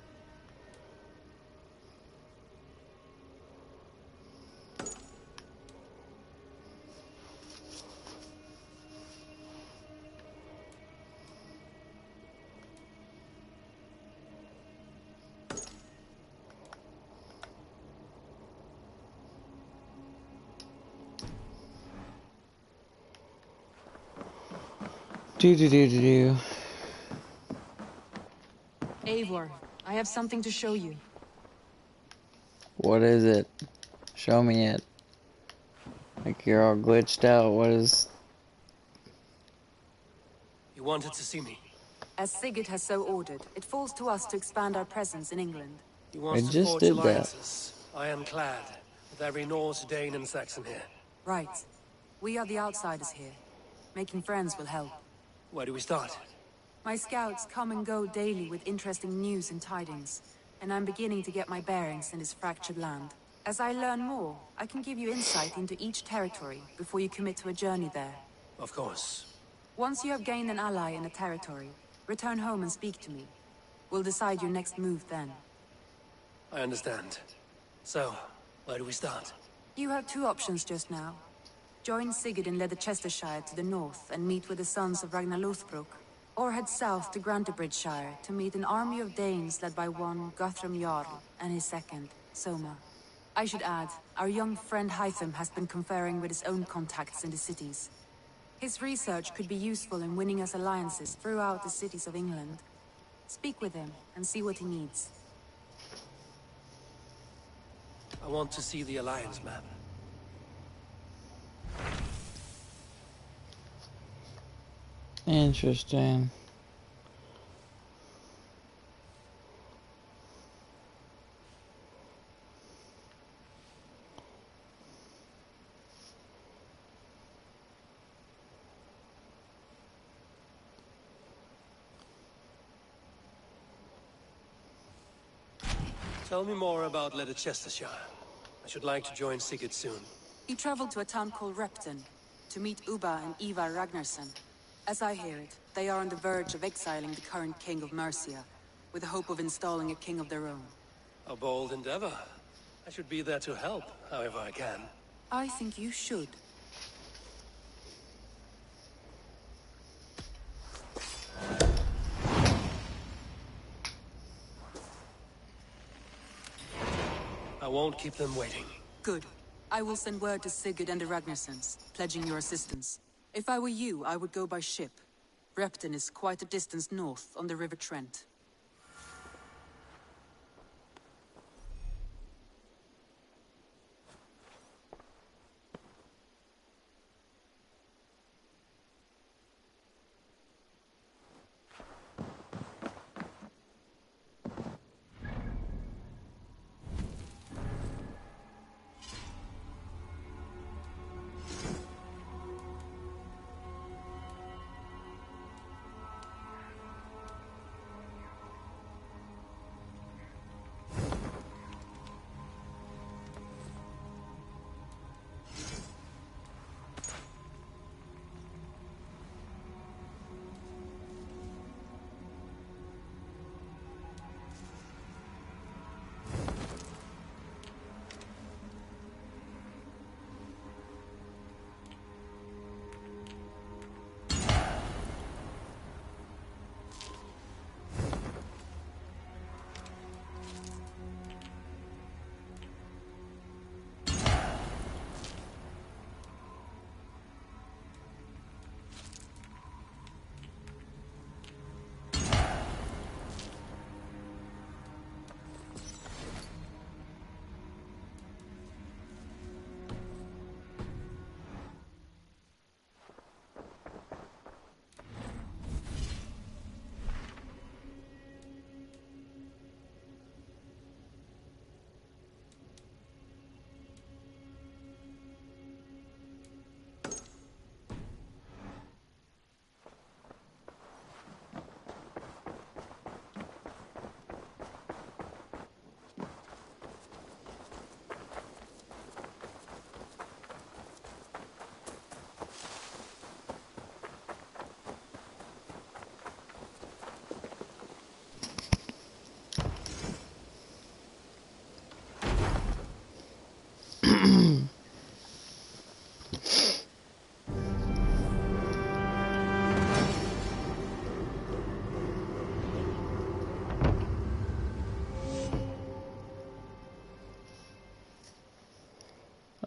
Do. Eivor, I have something to show you. What is it? Show me it. Like you're all glitched out. What is... You wanted to see me? As Sigurd has so ordered, it falls to us to expand our presence in England. He wants to forge alliances. I am clad, with every Norse, Dane, and Saxon here. Right. We are the outsiders here. Making friends will help. Where do we start? My scouts come and go daily with interesting news and tidings, and I'm beginning to get my bearings in this fractured land. As I learn more, I can give you insight into each territory before you commit to a journey there. Of course. Once you have gained an ally in a territory, return home and speak to me. We'll decide your next move then. I understand. So, where do we start? You have two options just now. Join Sigurd in Leicestershire to the north and meet with the sons of Ragnar Lothbrok, or head south to Grantebridgeshire to meet an army of Danes led by one Guthrum Jarl and his second, Soma. I should add, our young friend Hytham has been conferring with his own contacts in the cities. His research could be useful in winning us alliances throughout the cities of England. Speak with him and see what he needs. I want to see the Alliance map. Interesting. Tell me more about Leicestershire. I should like to join Sigurd soon. He traveled to a town called Repton to meet Ubba and Ivar Ragnarsson. As I hear it, they are on the verge of exiling the current king of Mercia, with the hope of installing a king of their own. A bold endeavor. I should be there to help, however I can. I think you should. I won't keep them waiting. Good. I will send word to Sigurd and the Ragnarssons, pledging your assistance. If I were you, I would go by ship. Repton is quite a distance north on the River Trent.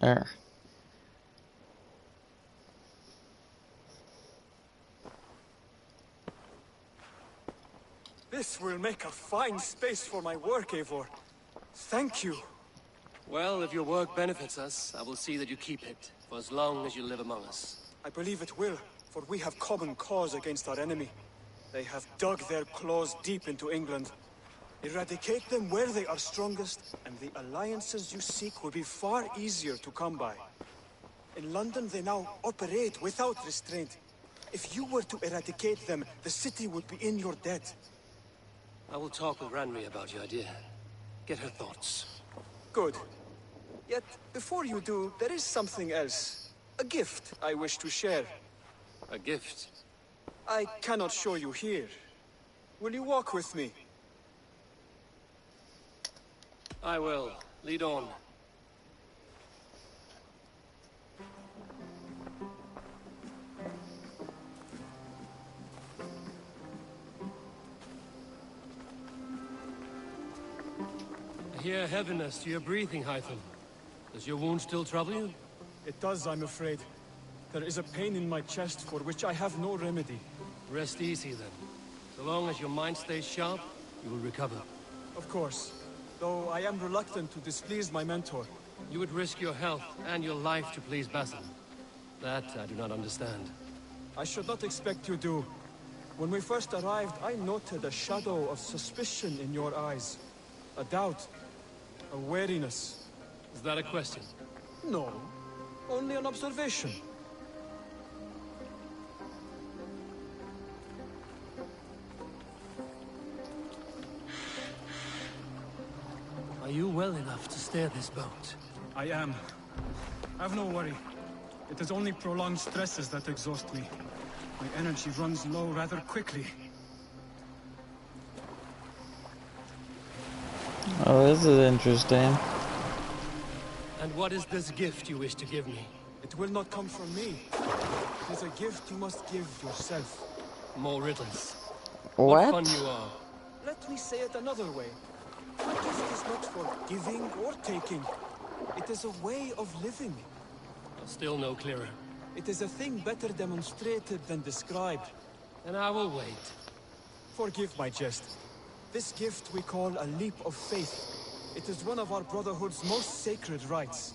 There. This will make a fine space for my work, Eivor. Thank you. Well, if your work benefits us, I will see that you keep it, for as long as you live among us. I believe it will, for we have common cause against our enemy. They have dug their claws deep into England. Eradicate them where they are strongest, and the alliances you seek will be far easier to come by. In London, they now operate without restraint. If you were to eradicate them, the city would be in your debt. I will talk with Ranri about your idea. Get her thoughts. Good. Yet, before you do, there is something else. A gift I wish to share. A gift? I cannot show you here. Will you walk with me? I will. Lead on. I hear heaviness to your breathing, Hytham. Does your wound still trouble you? It does, I'm afraid. There is a pain in my chest for which I have no remedy. Rest easy, then. So long as your mind stays sharp, you will recover. Of course. Though I am reluctant to displease my mentor. You would risk your health and your life to please Basil. That I do not understand. I should not expect you do. When we first arrived, I noted a shadow of suspicion in your eyes. A doubt. A wariness. Is that a question? No. Only an observation. Are you well enough to steer this boat? I am. Have no worry. It is only prolonged stresses that exhaust me. My energy runs low rather quickly. Oh, this is interesting. And what is this gift you wish to give me? It will not come from me. It is a gift you must give yourself. More riddles. What? Fun you are. Let me say it another way. A gift is not for giving or taking. It is a way of living. Still no clearer. It is a thing better demonstrated than described. And I will wait. Forgive my jest. This gift we call a leap of faith. It is one of our Brotherhood's most sacred rites.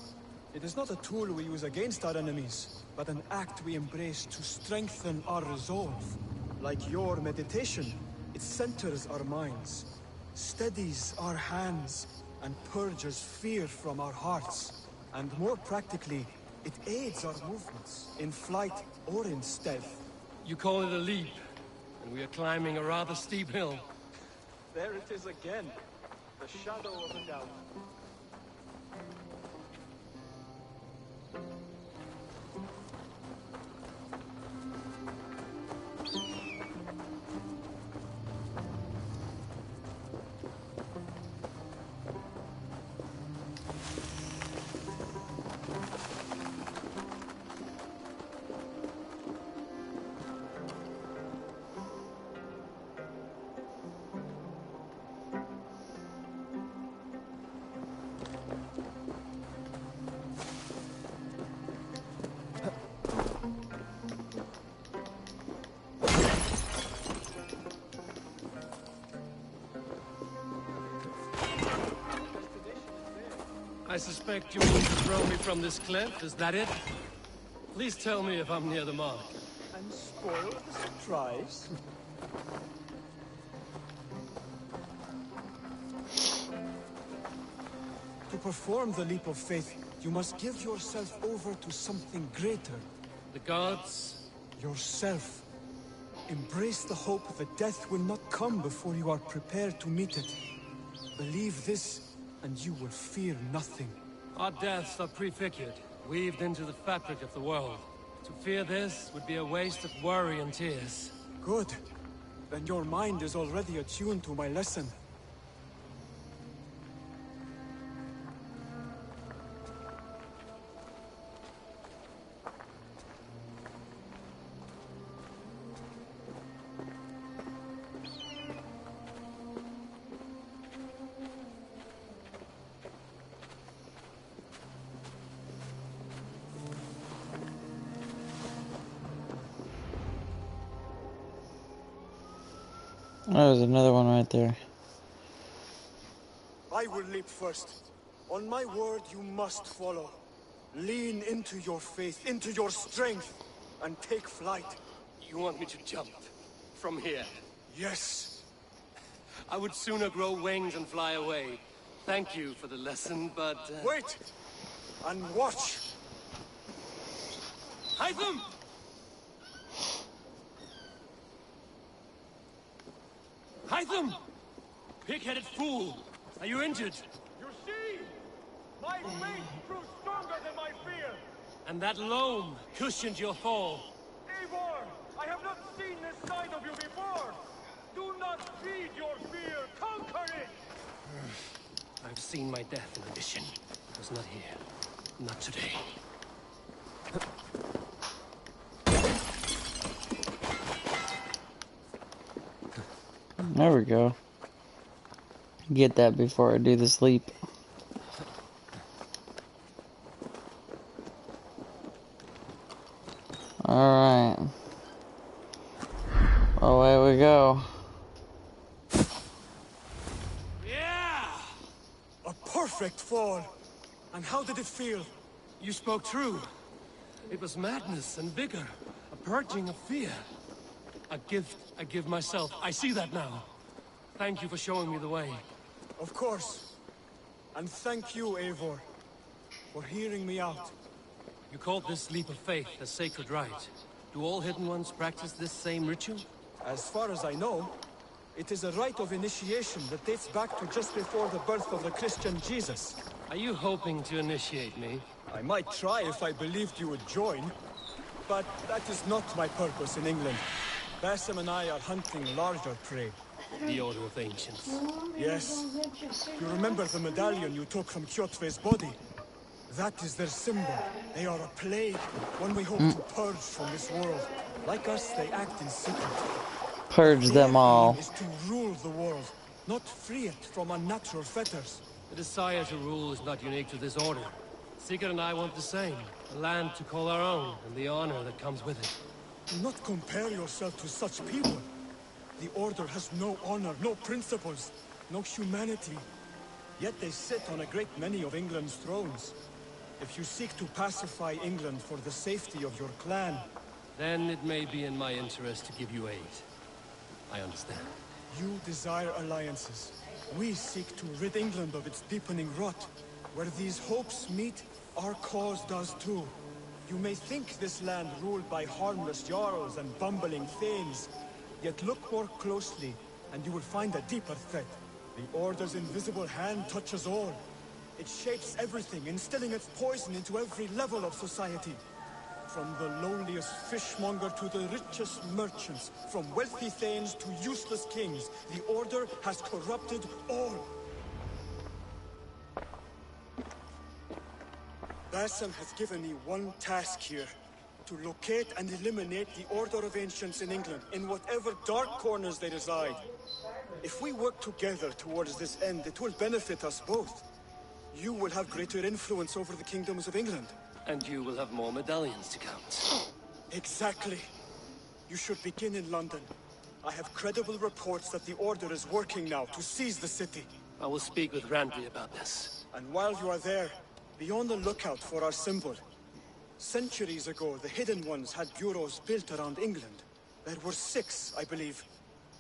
It is not a tool we use against our enemies, but an act we embrace to strengthen our resolve. Like your meditation, it centers our minds, steadies our hands, and purges fear from our hearts. And more practically, it aids our movements, in flight or in stealth. You call it a leap, and we are climbing a rather steep hill. There it is again, the shadow of a doubt. I suspect you mean to throw me from this cliff, is that it? Please tell me if I'm near the mark. And spoil the surprise. To perform the leap of faith, you must give yourself over to something greater. The gods? Yourself. Embrace the hope that death will not come before you are prepared to meet it. Believe this, and you will fear nothing. Our deaths are prefigured, weaved into the fabric of the world. To fear this would be a waste of worry and tears. Good. Then your mind is already attuned to my lesson. Oh, there's another one right there. I will leap first. On my word, you must follow. Lean into your faith, into your strength, and take flight. You want me to jump? From here? Yes. I would sooner grow wings and fly away. Thank you for the lesson, but... Wait! And watch! Hytham! Hytham! Pig-headed fool! Are you injured? You see? My faith proved stronger than my fear! And that loam cushioned your fall. Eivor! I have not seen this side of you before! Do not feed your fear! Conquer it! I've seen my death in a vision. It was not here. Not today. There we go. Get that before I do the sleep. Alright. Away we go. Yeah! A perfect fall! And how did it feel? You spoke true. It was madness and vigor. A purging of fear. A gift I give myself. I see that now. Thank you for showing me the way. Of course. And thank you, Eivor, for hearing me out. You called this leap of faith a sacred rite. Do all Hidden Ones practice this same ritual? As far as I know, it is a rite of initiation that dates back to just before the birth of the Christian Jesus. Are you hoping to initiate me? I might try if I believed you would join, but that is not my purpose in England. Basim and I are hunting larger prey. The Order of Ancients. Yes. You remember the medallion you took from Kjotve's body? That is their symbol. They are a plague, one we hope to purge from this world. Like us, they act in secret. Purge them all. Their aim is to rule the world, not free it from unnatural fetters. The desire to rule is not unique to this order. Sigurd and I want the same. A land to call our own, and the honor that comes with it. Do not compare yourself to such people. The Order has no honor, no principles, no humanity. Yet they sit on a great many of England's thrones. If you seek to pacify England for the safety of your clan... Then it may be in my interest to give you aid. I understand. You desire alliances. We seek to rid England of its deepening rot. Where these hopes meet, our cause does too. You may think this land ruled by harmless jarls and bumbling thanes. Yet look more closely, and you will find a deeper threat. The Order's invisible hand touches all. It shapes everything, instilling its poison into every level of society. From the lowliest fishmonger to the richest merchants, from wealthy thanes to useless kings, the Order has corrupted all. Basim has given me one task here. To locate and eliminate the Order of Ancients in England, in whatever dark corners they reside. If we work together towards this end, it will benefit us both. You will have greater influence over the kingdoms of England. And you will have more medallions to count. Exactly. You should begin in London. I have credible reports that the Order is working now to seize the city. I will speak with Randvi about this. And while you are there, be on the lookout for our symbol. Centuries ago, the Hidden Ones had bureaus built around England. There were 6, I believe.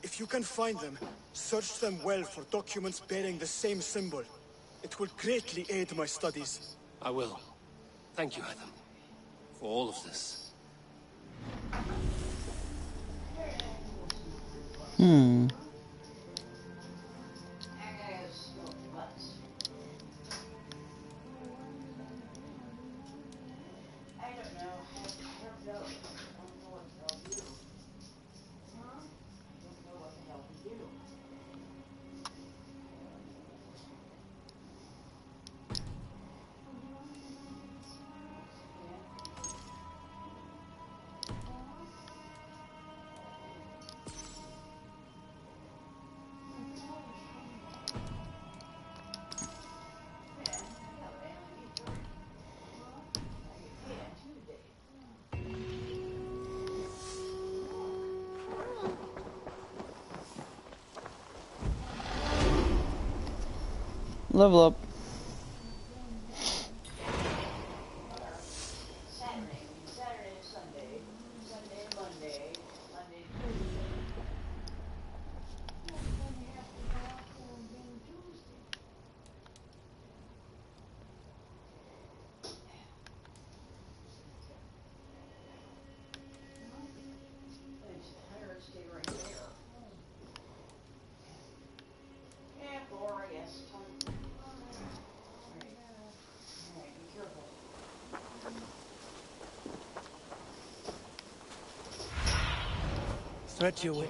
If you can find them, search them well for documents bearing the same symbol. It will greatly aid my studies. I will. Thank you, Hytham, for all of this. Level up. Stretch your wing.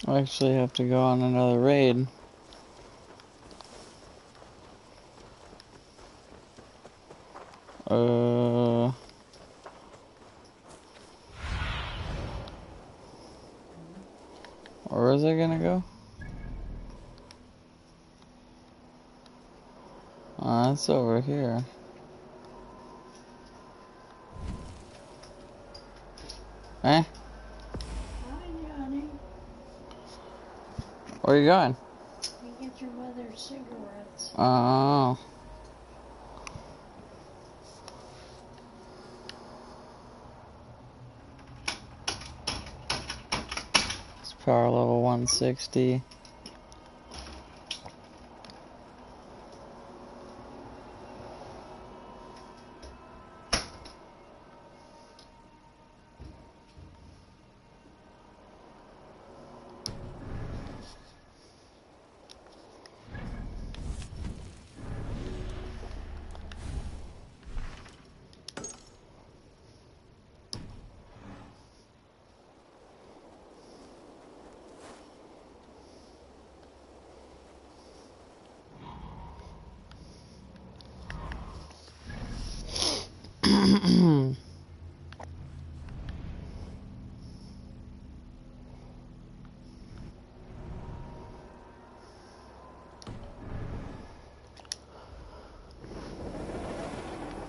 I actually have to go on another raid. Where is it gonna go? Oh, it's over here. Eh? Where are you going? You get your mother's cigarettes. Oh. It's power level 160.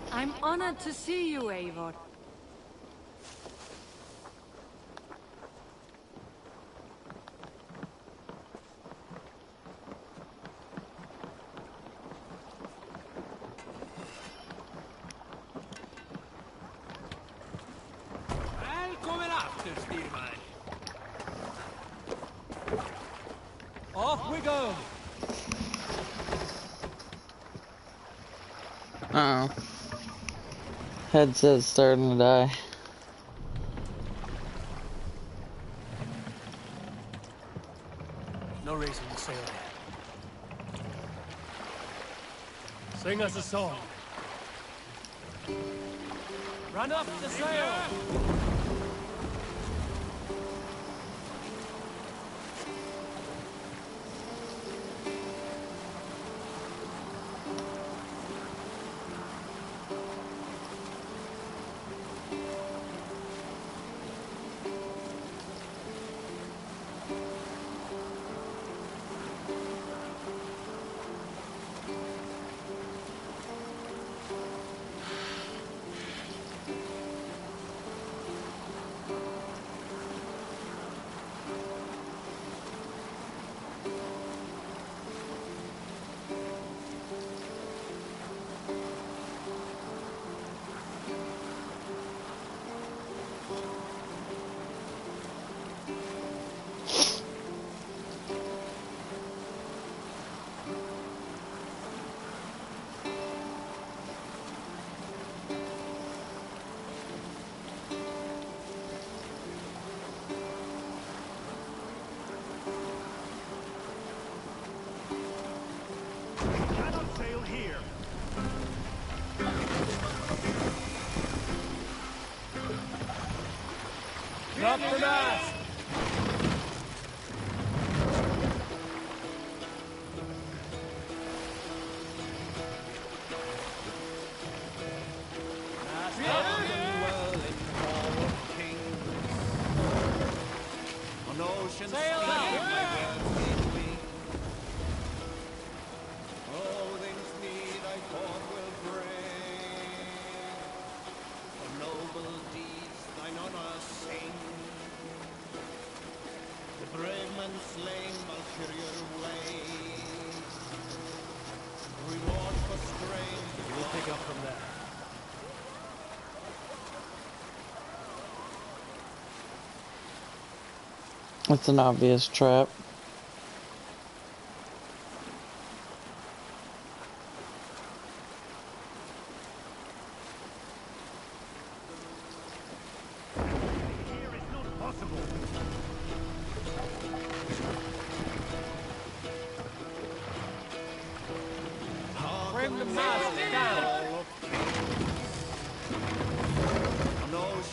I'm honored to see you, Eivor. Välkommen after, Styrman. Off we go. Uh-oh. Headset's starting to die. No reason to sail there. Sing us a song. Run up the sail. Drop the mast! Sail out! All things need I thought will bring. For noble deeds thine honor sing. The brave men slain Valkyrian way. Reward for strength. We'll pick up from there. It's an obvious trap. Bring the mast down!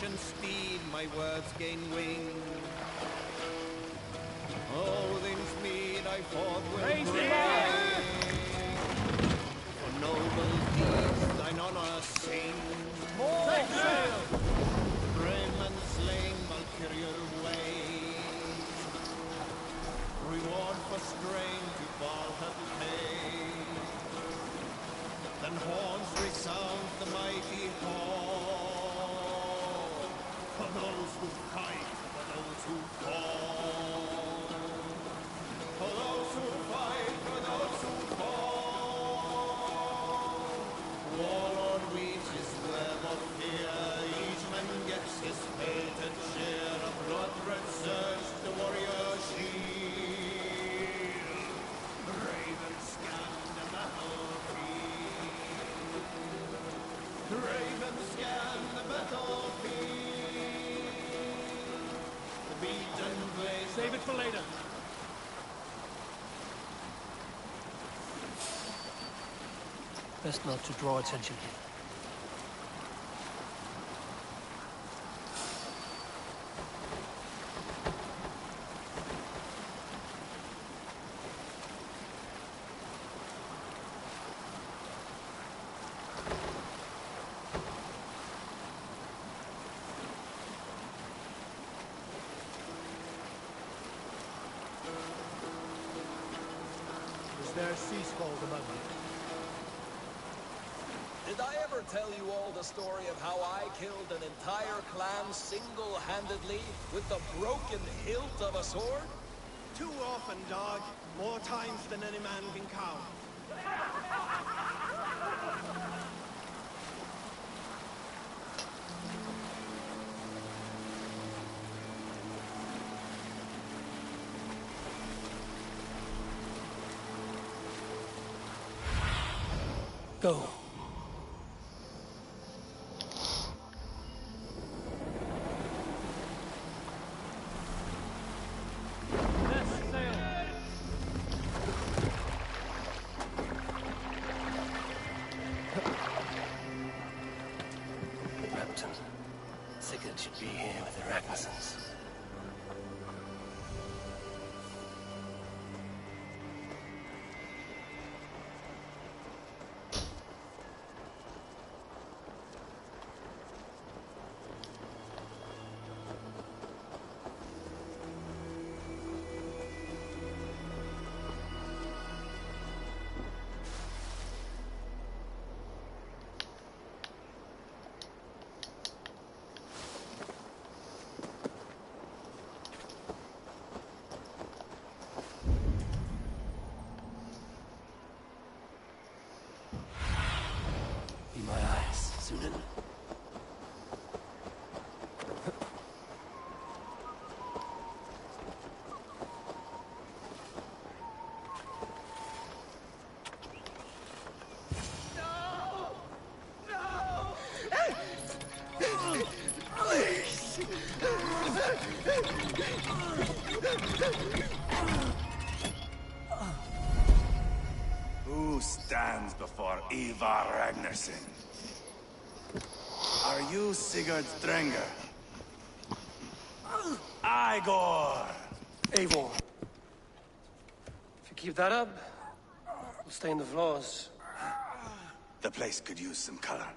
and speed, my words gain wing. Odin's mead I fought will bring. For noble deeds thine honor sing. Take sail! Brave men slain, Valkyrier way. Reward for strain to Valhalla pay. Then horns resound the mighty hall. For those who fight, for those who fall. For those who fight, for those who fall. Warlord reaches web of fear. Each man gets his fated share. A blood-red surge, the warrior shield. Raven scan the battlefield. Raven scan the battlefield. The beaten blaze. Save it for later. Best not to draw attention here. Is there a sea scald among you? Did I ever tell you all the story of how I killed an entire clan single-handedly with the broken hilt of a sword? Too often, dog. More times than any man can count. Go. Captain, Sigurd should be here with the Ragnarsons. Be my eyes, Sunan. Who stands before Ivar Ragnarsson? Are you Sigurd Strenger? Igor! Eivor. If you keep that up, we'll stain the floors. The place could use some color.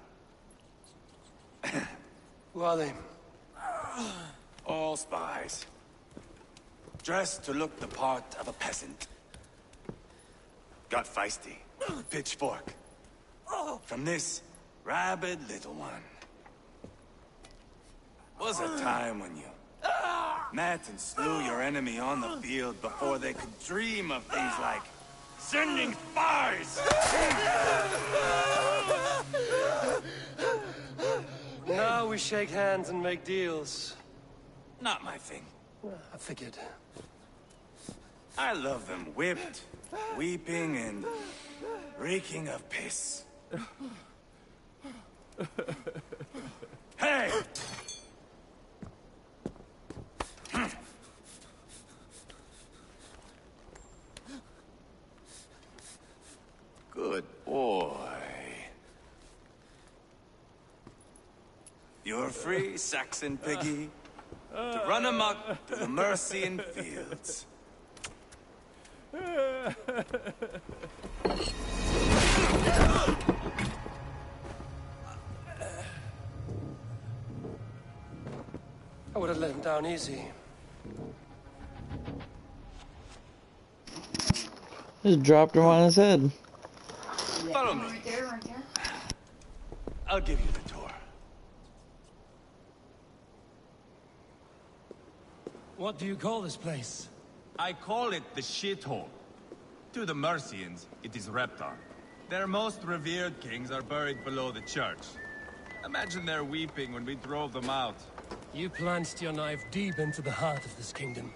Who are they? All spies. Dressed to look the part of a peasant. Got feisty. Pitchfork. From this rabid little one. Was a time when you met and slew your enemy on the field before they could dream of things like sending spies! Now we shake hands and make deals. Not my thing. I figured. I love them whipped, weeping, and reeking of piss. Hey! Good boy. You're You're free, Saxon piggy, to run amok through the Mercian fields. I would have let him down easy. Just dropped him on his head. Follow me. Right there, right there. I'll give you the tour. What do you call this place? I call it the shithole. To the Mercians, it is Reptar. Their most revered kings are buried below the church. Imagine their weeping when we drove them out. You plunged your knife deep into the heart of this kingdom.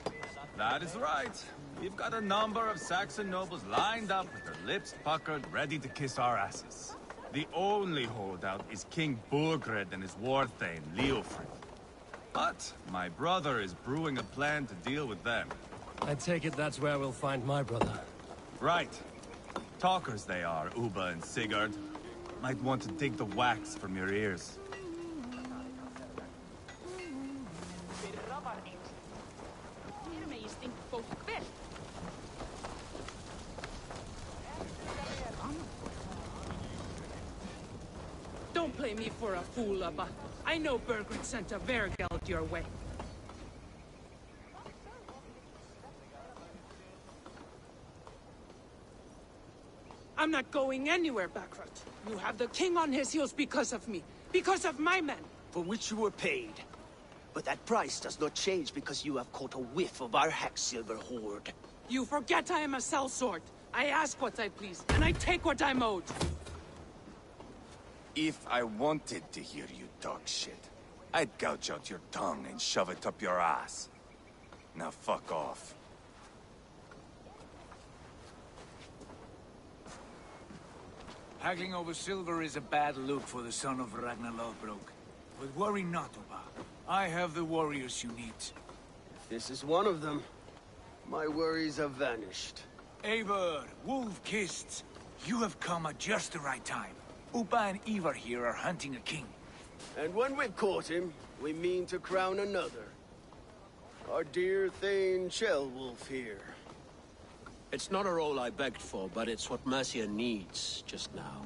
That is right. We've got a number of Saxon nobles lined up with their lips puckered, ready to kiss our asses. The only holdout is King Burgred and his war thane, Leofrid. But my brother is brewing a plan to deal with them. I take it that's where we'll find my brother. Right. Talkers they are, Uba and Sigurd. Might want to dig the wax from your ears. Don't play me for a fool, Abba. I know Burgred sent a Vergeld your way. I'm not going anywhere, Backrot. You have the king on his heels because of me. Because of my men. For which you were paid. But that price does not change because you have caught a whiff of our Hacksilver hoard. You forget I am a sellsword. I ask what I please, and I take what I'm owed. If I wanted to hear you talk shit, I'd gouge out your tongue and shove it up your ass. Now fuck off. Haggling over silver is a bad look for the son of Ragnar Lothbrok. But worry not, Uba. I have the warriors you need. This is one of them. My worries have vanished. Eivor, Wolf-Kissed, you have come at just the right time. Uba and Ivar here are hunting a king. And when we've caught him, we mean to crown another. Our dear Thane Ceolwulf here. It's not a role I begged for, but it's what Mercia needs just now.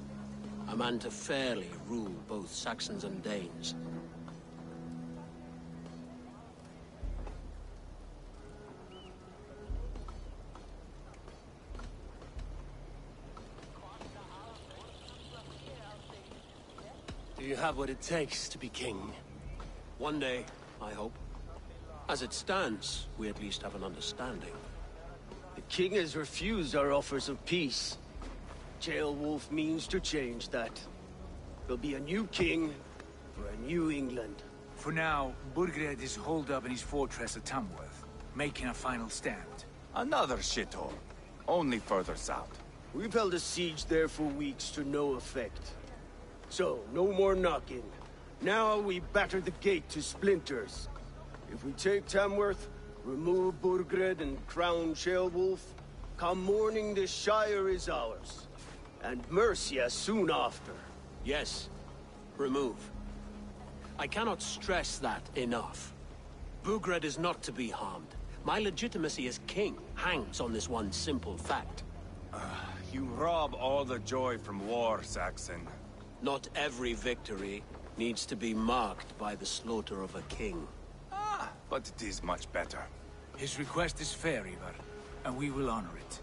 A man to fairly rule both Saxons and Danes. Do you have what it takes to be king? One day, I hope. As it stands, we at least have an understanding. The king has refused our offers of peace. Ceolwulf means to change that. There'll be a new king for a new England. For now, Burgred is holed up in his fortress at Tamworth, making a final stand. Another shithole. Only further south. We've held a siege there for weeks to no effect. So, no more knocking. Now we batter the gate to splinters. If we take Tamworth, remove Burgred and crown Ceolwulf, come morning the Shire is ours. And Mercia soon after. Yes, remove. I cannot stress that enough. Burgred is not to be harmed. My legitimacy as king hangs on this one simple fact. You rob all the joy from war, Saxon. Not every victory needs to be marked by the slaughter of a king. But it is much better. His request is fair, Ivar, and we will honor it.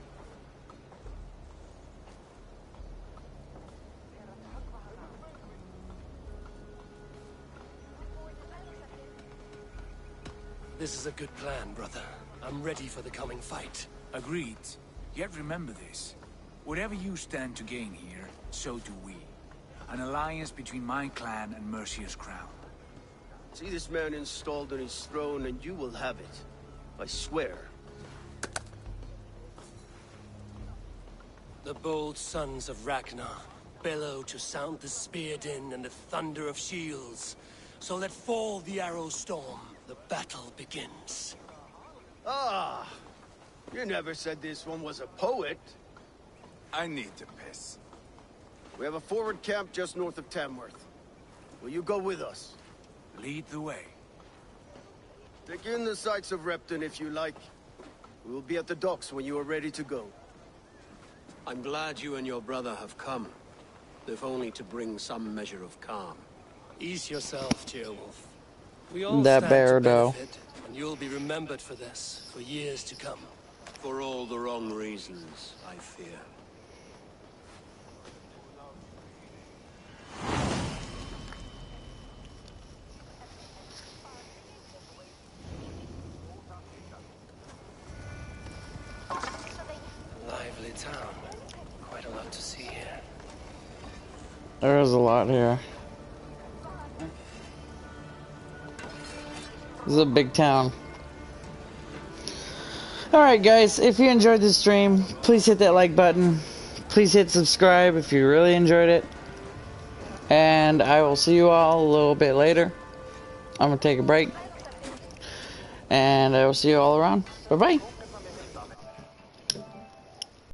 This is a good plan, brother. I'm ready for the coming fight. Agreed. Yet remember this. Whatever you stand to gain here, so do we. An alliance between my clan and Mercia's crown. See this man installed on his throne and you will have it. I swear. The bold sons of Ragnar bellow to sound the spear din and the thunder of shields. So let fall the arrow storm. The battle begins. Ah! You never said this one was a poet. I need to piss. We have a forward camp just north of Tamworth. Will you go with us? Lead the way. Take in the sights of Repton if you like. We'll be at the docks when you are ready to go. I'm glad you and your brother have come, if only to bring some measure of calm. Ease yourself, Tearwolf. We all That stand bear, to though. benefit, and you'll be remembered for this for years to come. For all the wrong reasons, I fear. Lively town. Quite a lot to see here. There is a lot here. This is a big town. Alright guys, if you enjoyed this stream, please hit that like button. Please hit subscribe if you really enjoyed it. And I will see you all a little bit later. I'm going to take a break. And I will see you all around. Bye bye.